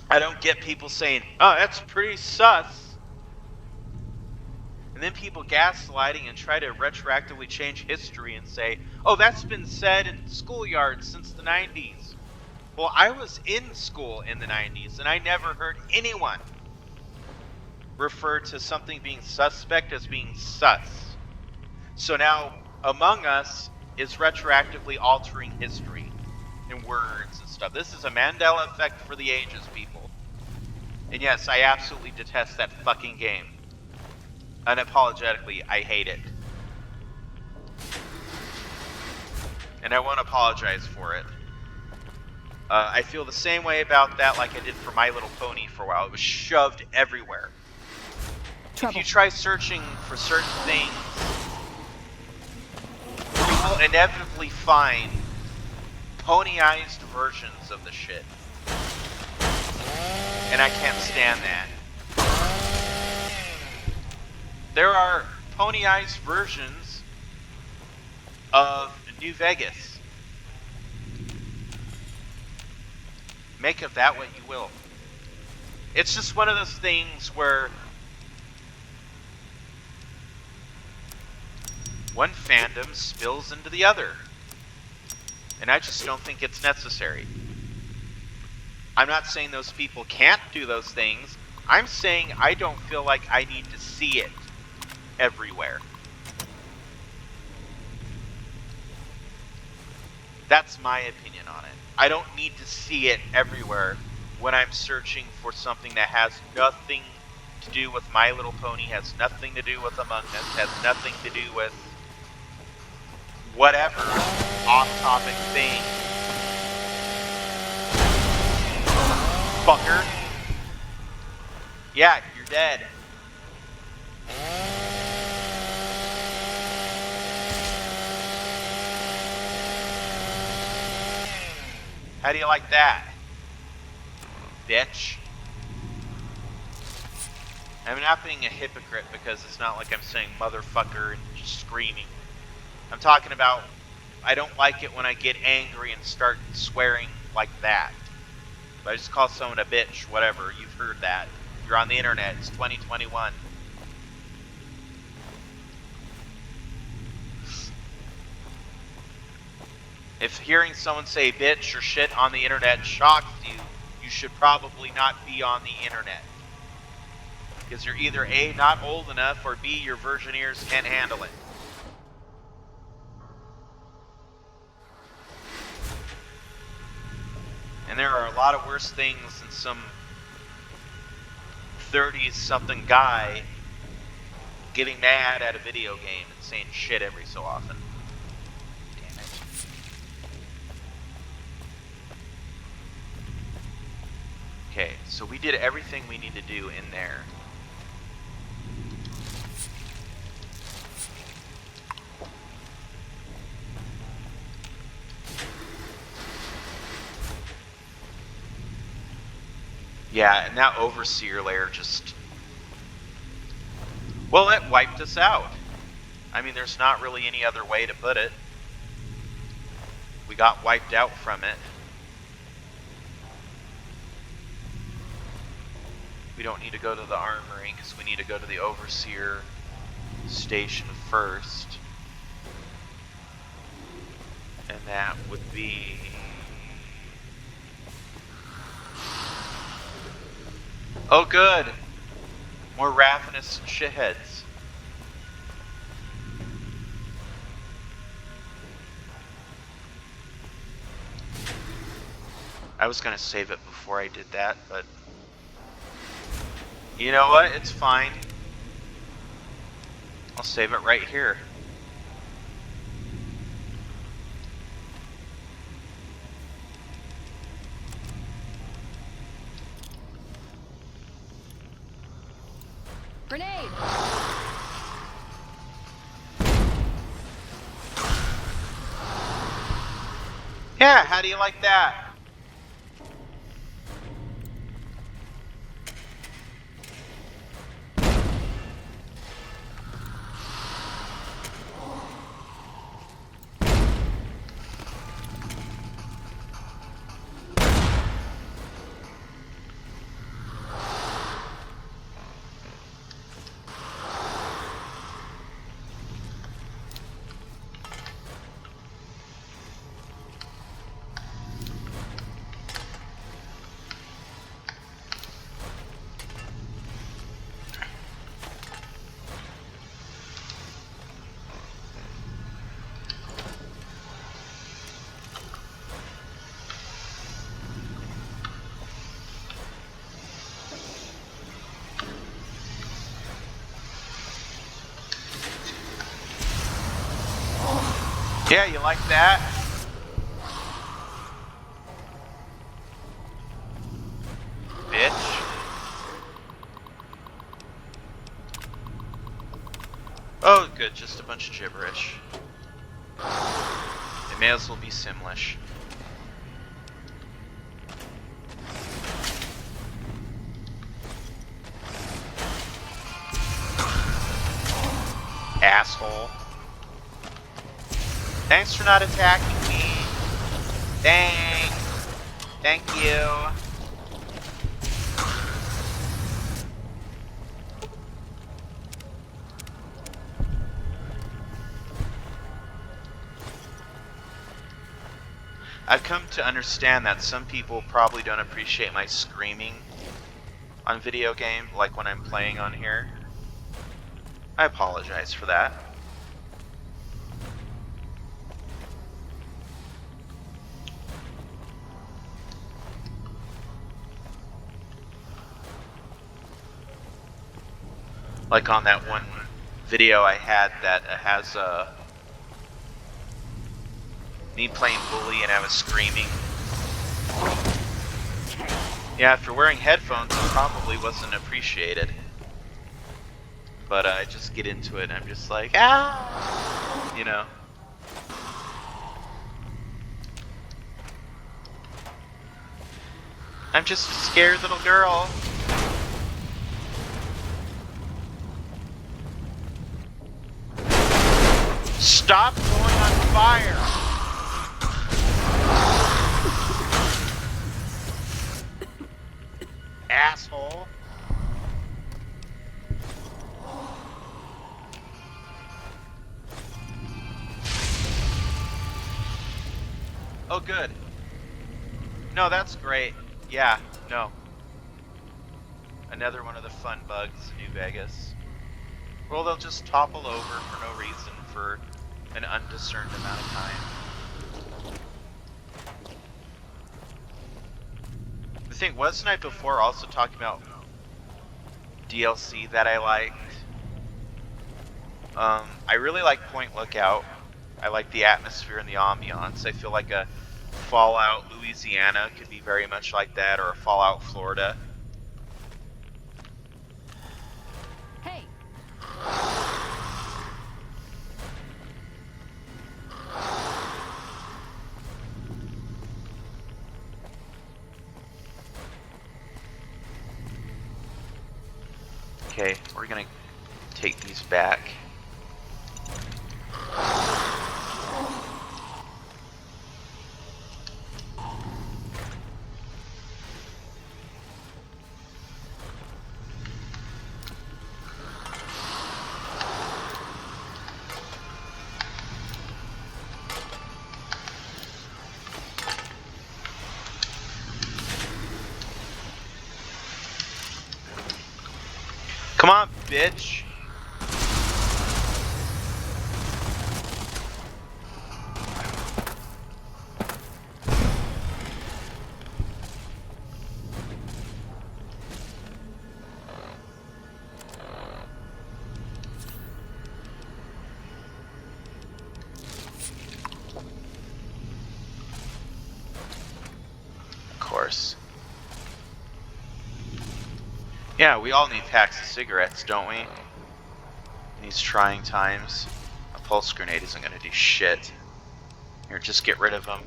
I don't get people saying, oh, that's pretty sus. And then people gaslighting and try to retroactively change history and say, oh, that's been said in schoolyards since the 90s. Well, I was in school in the 90s, and I never heard anyone refer to something being suspect as being sus. So now, Among Us is retroactively altering history and words and stuff. This is a Mandela effect for the ages, people. And yes, I absolutely detest that fucking game. Unapologetically, I hate it. And I won't apologize for it. I feel the same way about that like I did for My Little Pony for a while. It was shoved everywhere. Trouble. If you try searching for certain things, you will inevitably find ponyized versions of the shit. And I can't stand that. There are ponyized versions of New Vegas. Make of that what you will. It's just one of those things where one fandom spills into the other. And I just don't think it's necessary. I'm not saying those people can't do those things. I'm saying I don't feel like I need to see it everywhere. That's my opinion on it. I don't need to see it everywhere when I'm searching for something that has nothing to do with My Little Pony, has nothing to do with Among Us, has nothing to do with whatever off-topic thing. Fucker. Yeah, you're dead. How do you like that, bitch? I'm not being a hypocrite because it's not like I'm saying motherfucker and just screaming. I'm talking about I don't like it when I get angry and start swearing like that. If I just call someone a bitch, whatever, you've heard that. You're on the internet, it's 2021. If hearing someone say bitch or shit on the internet shocks you, you should probably not be on the internet. Because you're either A, not old enough, or B, your virgin ears can't handle it. And there are a lot of worse things than some 30-something guy getting mad at a video game and saying shit every so often. Damn it. Okay, so we did everything we need to do in there. Yeah, and that overseer layer just... well, it wiped us out. I mean, there's not really any other way to put it. We got wiped out from it. We don't need to go to the armory because we need to go to the overseer station first. And that would be... oh, good. More ravenous shitheads. I was gonna save it before I did that, but... you know what? It's fine. I'll save it right here. Grenade! Yeah, how do you like that? Yeah, you like that? Bitch. Oh, good, just a bunch of gibberish. It may as well be Simlish. Asshole. Thanks for not attacking me. Thanks. Thank you. I've come to understand that some people probably don't appreciate my screaming on video game, like when I'm playing on here. I apologize for that. Like on that one video I had that has me playing bully and I was screaming. Yeah, after wearing headphones, it probably wasn't appreciated. But I just get into it and I'm just like, ah! You know. I'm just a scared little girl. Stop going on fire! Asshole. Oh, good. No, that's great. Yeah, no. Another one of the fun bugs in New Vegas. Well, they'll just topple over for no reason for an undiscerned amount of time. The thing, wasn't I before also talking about DLC that I liked? I really like Point Lookout. I like the atmosphere and the ambiance. I feel like a Fallout Louisiana could be very much like that, or a Fallout Florida. Hey. Okay, we're gonna take these back. Come on, bitch. Of course. Yeah, we all need packs of cigarettes, don't we? In these trying times, a pulse grenade isn't gonna do shit. Here, just get rid of them.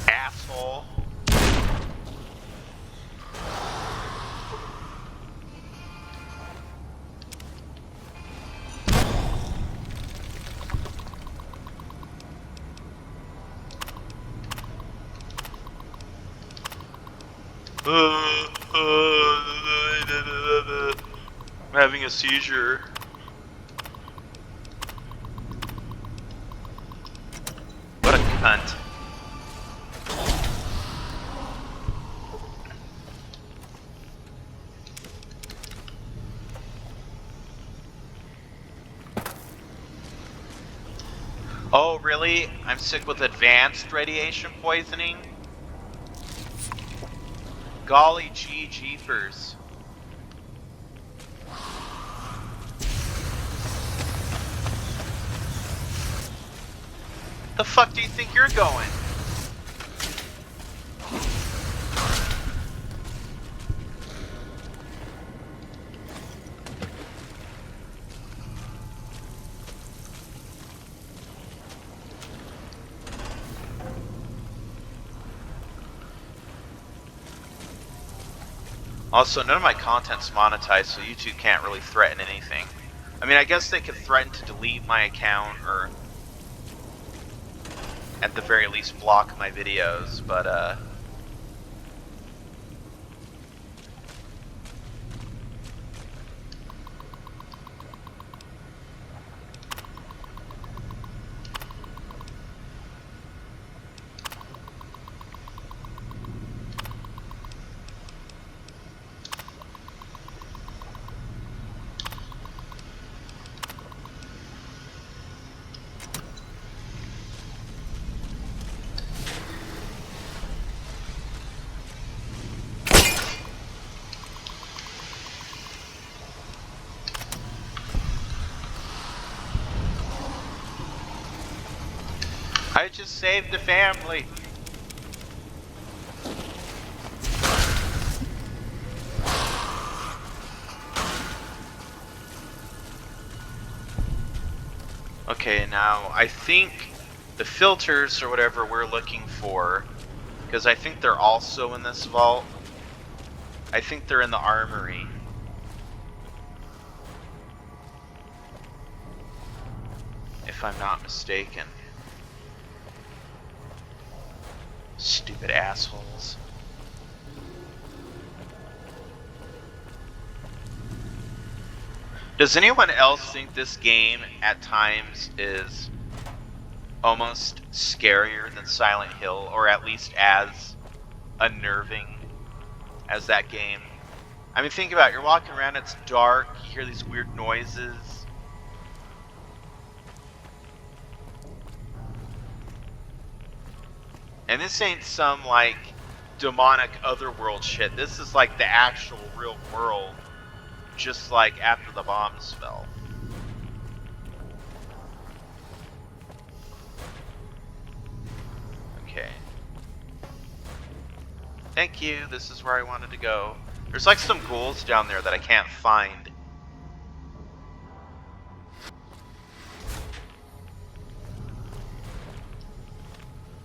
Asshole. I'm having a seizure. What a cunt. Oh, really? I'm sick with advanced radiation poisoning? Golly gee jeepers. The fuck do you think you're going? Also, none of my content's monetized, so YouTube can't really threaten anything. I mean, I guess they could threaten to delete my account, or at the very least block my videos, but I just saved the family. Okay, now I think the filters or whatever we're looking for, because I think they're also in this vault. I think they're in the armory. If I'm not mistaken. Stupid assholes. Does anyone else think this game at times is almost scarier than Silent Hill, or at least as unnerving as that game? I mean, think about it. You're walking around, it's dark, you hear these weird noises. And this ain't some, like, demonic otherworld shit. This is like the actual real world, just like after the bombs fell. Okay. Thank you, this is where I wanted to go. There's like some ghouls down there that I can't find.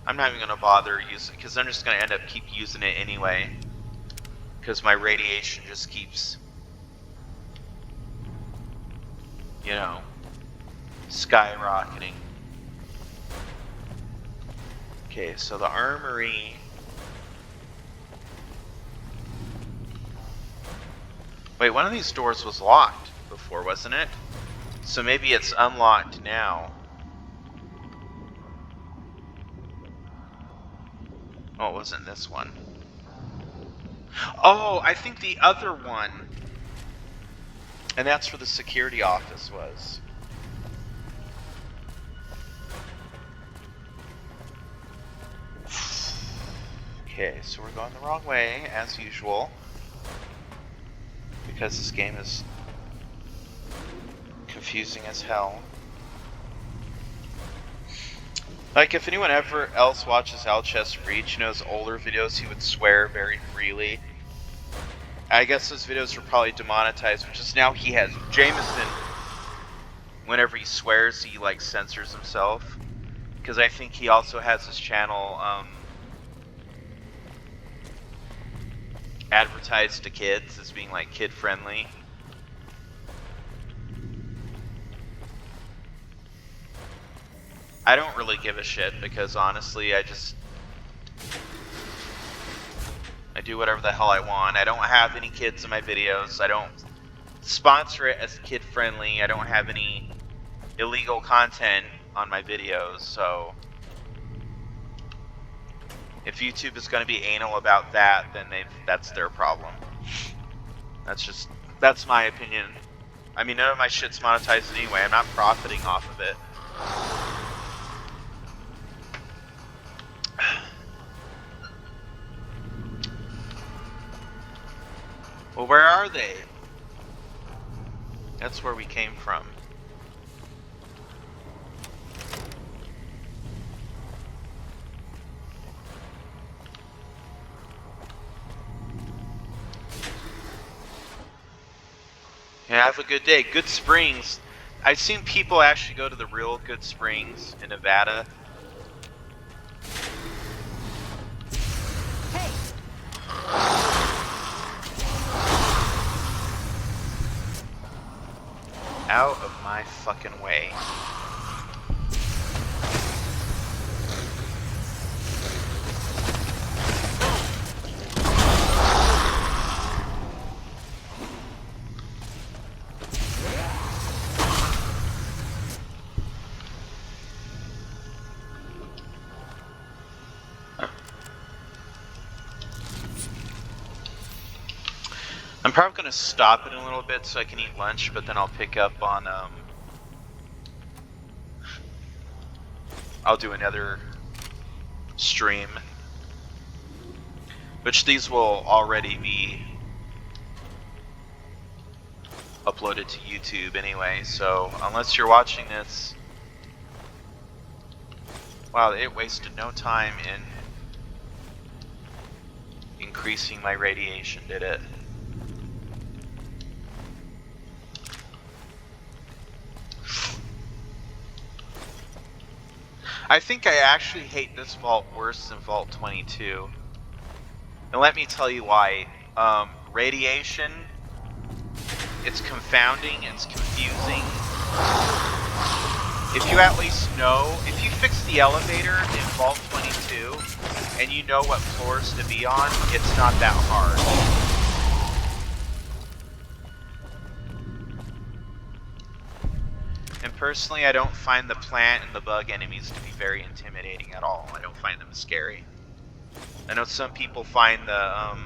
I'm not even gonna bother using it, because I'm just gonna end up keep using it anyway. Because my radiation just keeps, you know, skyrocketing. Okay, so the armory. Wait, one of these doors was locked before, wasn't it? So maybe it's unlocked now. Oh, it wasn't this one. Oh, I think the other one. And that's where the security office was. Okay, so we're going the wrong way, as usual. Because this game is confusing as hell. Like, if anyone ever else watches Alchest Breach, knows older videos, he would swear very freely. I guess those videos were probably demonetized, which is now he has Jameson. Whenever he swears, he like censors himself. Because I think he also has his channel advertised to kids as being like kid friendly. I don't really give a shit because honestly I do whatever the hell I want. I don't have any kids in my videos. I don't sponsor it as kid friendly. I don't have any illegal content on my videos, so if YouTube is going to be anal about that, then that's their problem. That's my opinion. I mean, none of my shit's monetized anyway. I'm not profiting off of it. Well, where are they? That's where we came from. Yeah, have a good day. Good Springs. I've seen people actually go to the real Good Springs in Nevada. Hey! Out of my fucking way. I'm probably gonna stop it in a little bit so I can eat lunch, but then I'll pick up on I'll do another stream, which these will already be uploaded to YouTube anyway, so unless you're watching this, wow, it wasted no time in increasing my radiation, did it? I think I actually hate this vault worse than Vault 22. And let me tell you why. Radiation, it's confounding, it's confusing. If you at least know, if you fix the elevator in Vault 22, and you know what floors to be on, it's not that hard. And personally, I don't find the plant and the bug enemies to be very intimidating at all. I don't find them scary. I know some people find the,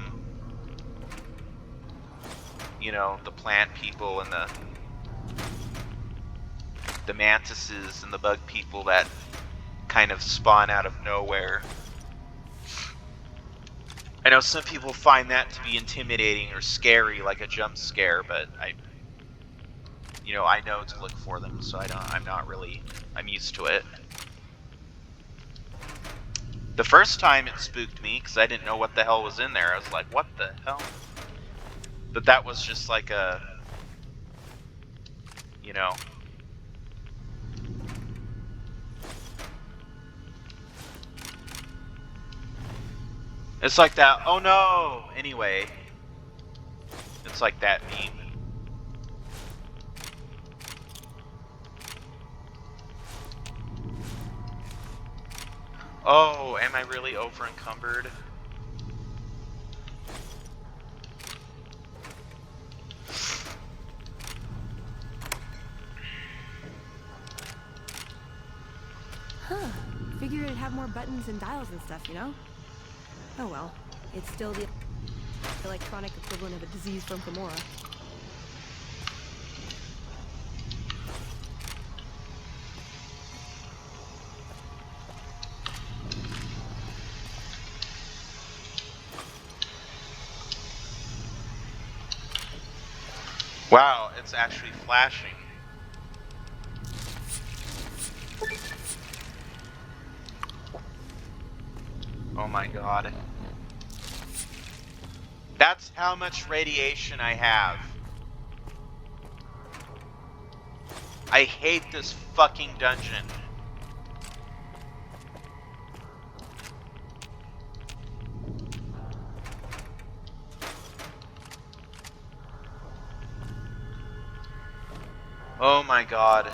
you know, the plant people and the mantises and the bug people that kind of spawn out of nowhere. I know some people find that to be intimidating or scary, like a jump scare, but you know, I know to look for them, so I'm used to it. The first time it spooked me, because I didn't know what the hell was in there. I was like, what the hell? But that was just like a, you know. It's like that, oh no! Anyway. It's like that meme. Oh, am I really over encumbered? Huh. Figured it'd have more buttons and dials and stuff, you know? Oh well. It's still the electronic equivalent of a disease from Gamora. Wow, it's actually flashing. Oh my god. That's how much radiation I have. I hate this fucking dungeon. Oh my god.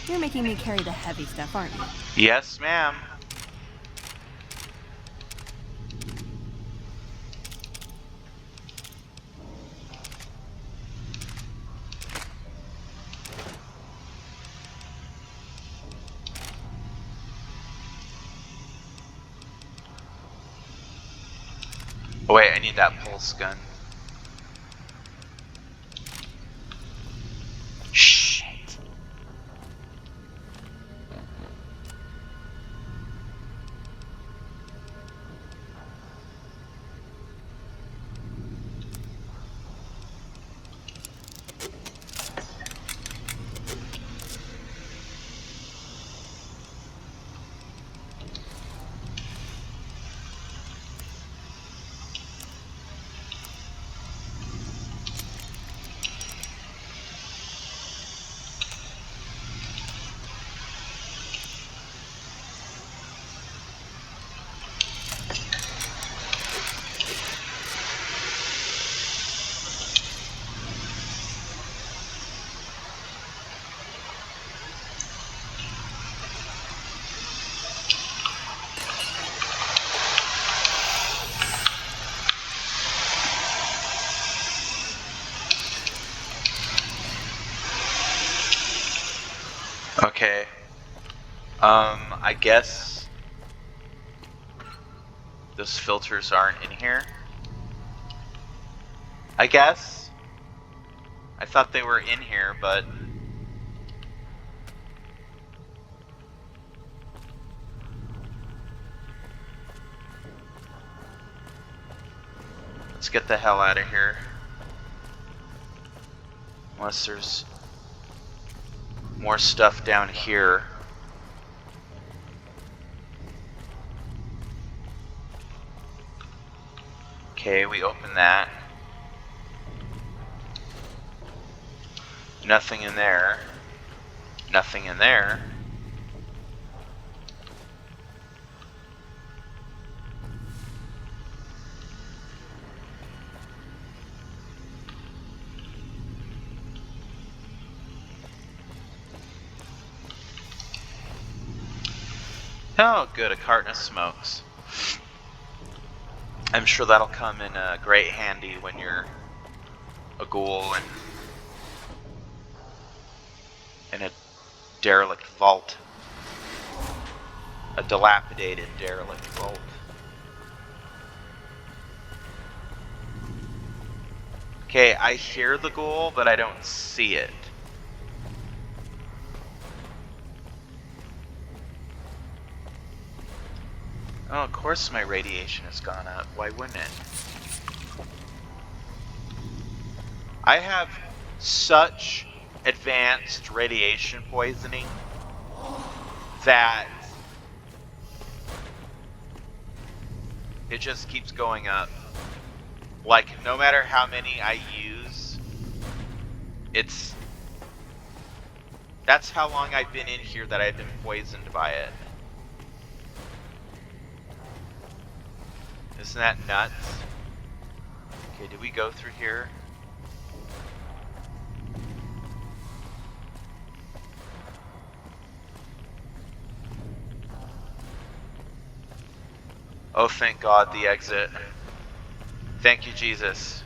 You're making me carry the heavy stuff, aren't you? Yes, ma'am. Oh wait, I need that pulse gun. Shit. Okay. I guess those filters aren't in here. I guess. I thought they were in here, but... Let's get the hell out of here. Unless there's more stuff down here. Okay, we open that. Nothing in there. Nothing in there. Oh, good, a carton of smokes. I'm sure that'll come in great handy when you're a ghoul and in a derelict vault. A dilapidated derelict vault. Okay, I hear the ghoul, but I don't see it. Oh, of course my radiation has gone up. Why wouldn't it? I have such advanced radiation poisoning that it just keeps going up. Like, no matter how many I use, that's how long I've been in here that I've been poisoned by it. Isn't that nuts? Okay, did we go through here? Oh, thank God, the exit. Thank you, Jesus.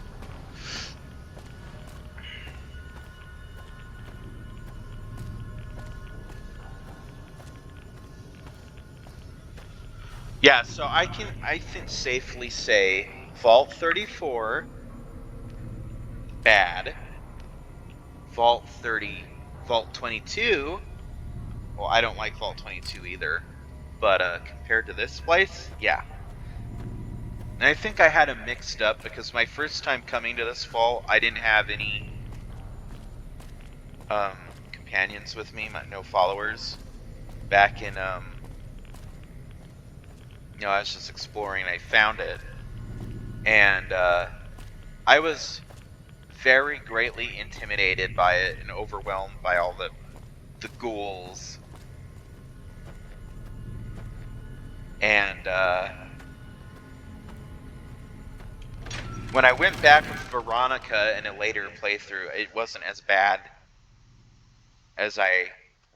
Yeah, so I can safely say Vault 34, bad. Vault 22, well, I don't like Vault 22 either, but compared to this place, yeah. And I think I had them mixed up because my first time coming to this vault, I didn't have any companions with me, no followers. Back in, I was just exploring and I found it. And I was very greatly intimidated by it and overwhelmed by all the ghouls. And when I went back with Veronica in a later playthrough, it wasn't as bad as I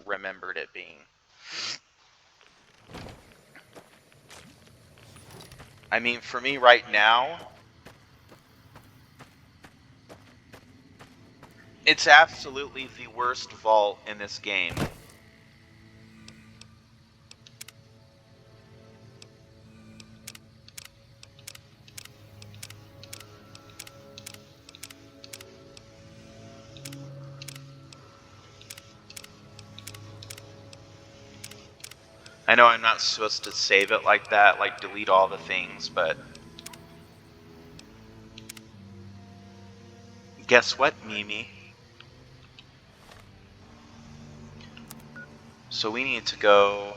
remembered it being. I mean, for me right now, it's absolutely the worst vault in this game. I know I'm not supposed to save it like that, like delete all the things, but guess what, Mimi? So we need to go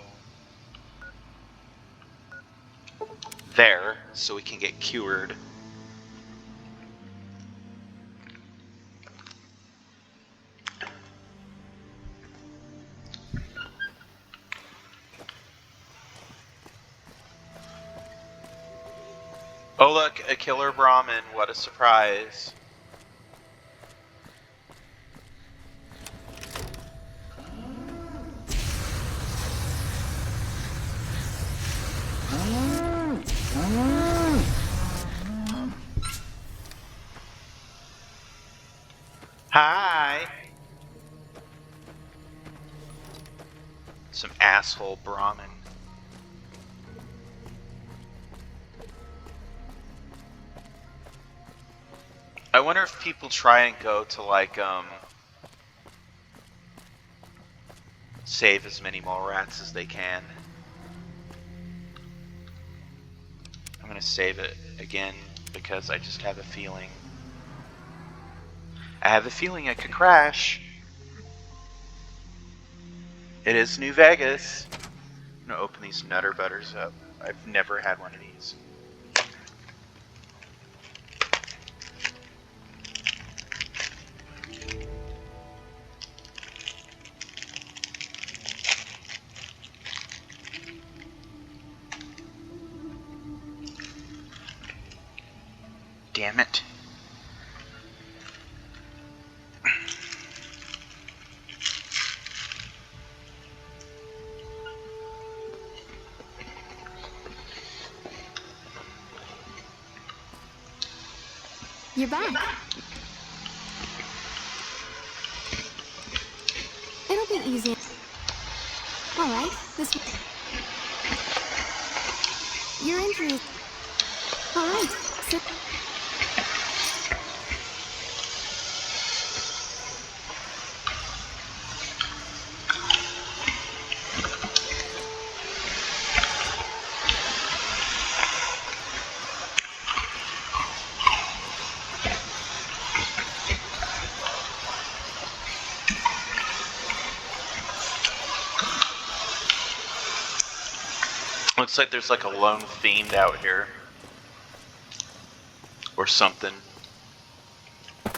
there so we can get cured. Oh look, a killer Brahmin, what a surprise. Hi! Some asshole Brahmin. I wonder if people try and go to like, save as many mole rats as they can. I'm gonna save it again because I just have a feeling. I have a feeling it could crash. It is New Vegas. I'm gonna open these Nutter Butters up. I've never had one of these. Damn it. You're back. It'll be easy. All right. This. Your injury is. All right. Sit. Looks like there's like a lone fiend out here. Or something. I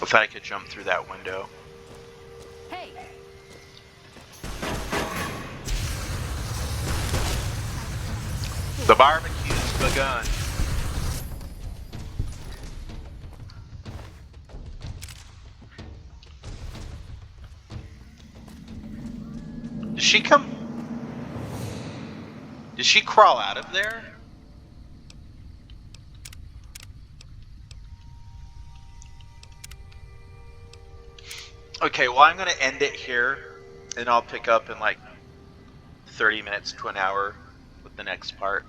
thought I could jump through that window. Hey. The barbecue's begun. Did she come? Did she crawl out of there? Okay, well I'm gonna end it here, and I'll pick up in like 30 minutes to an hour with the next part.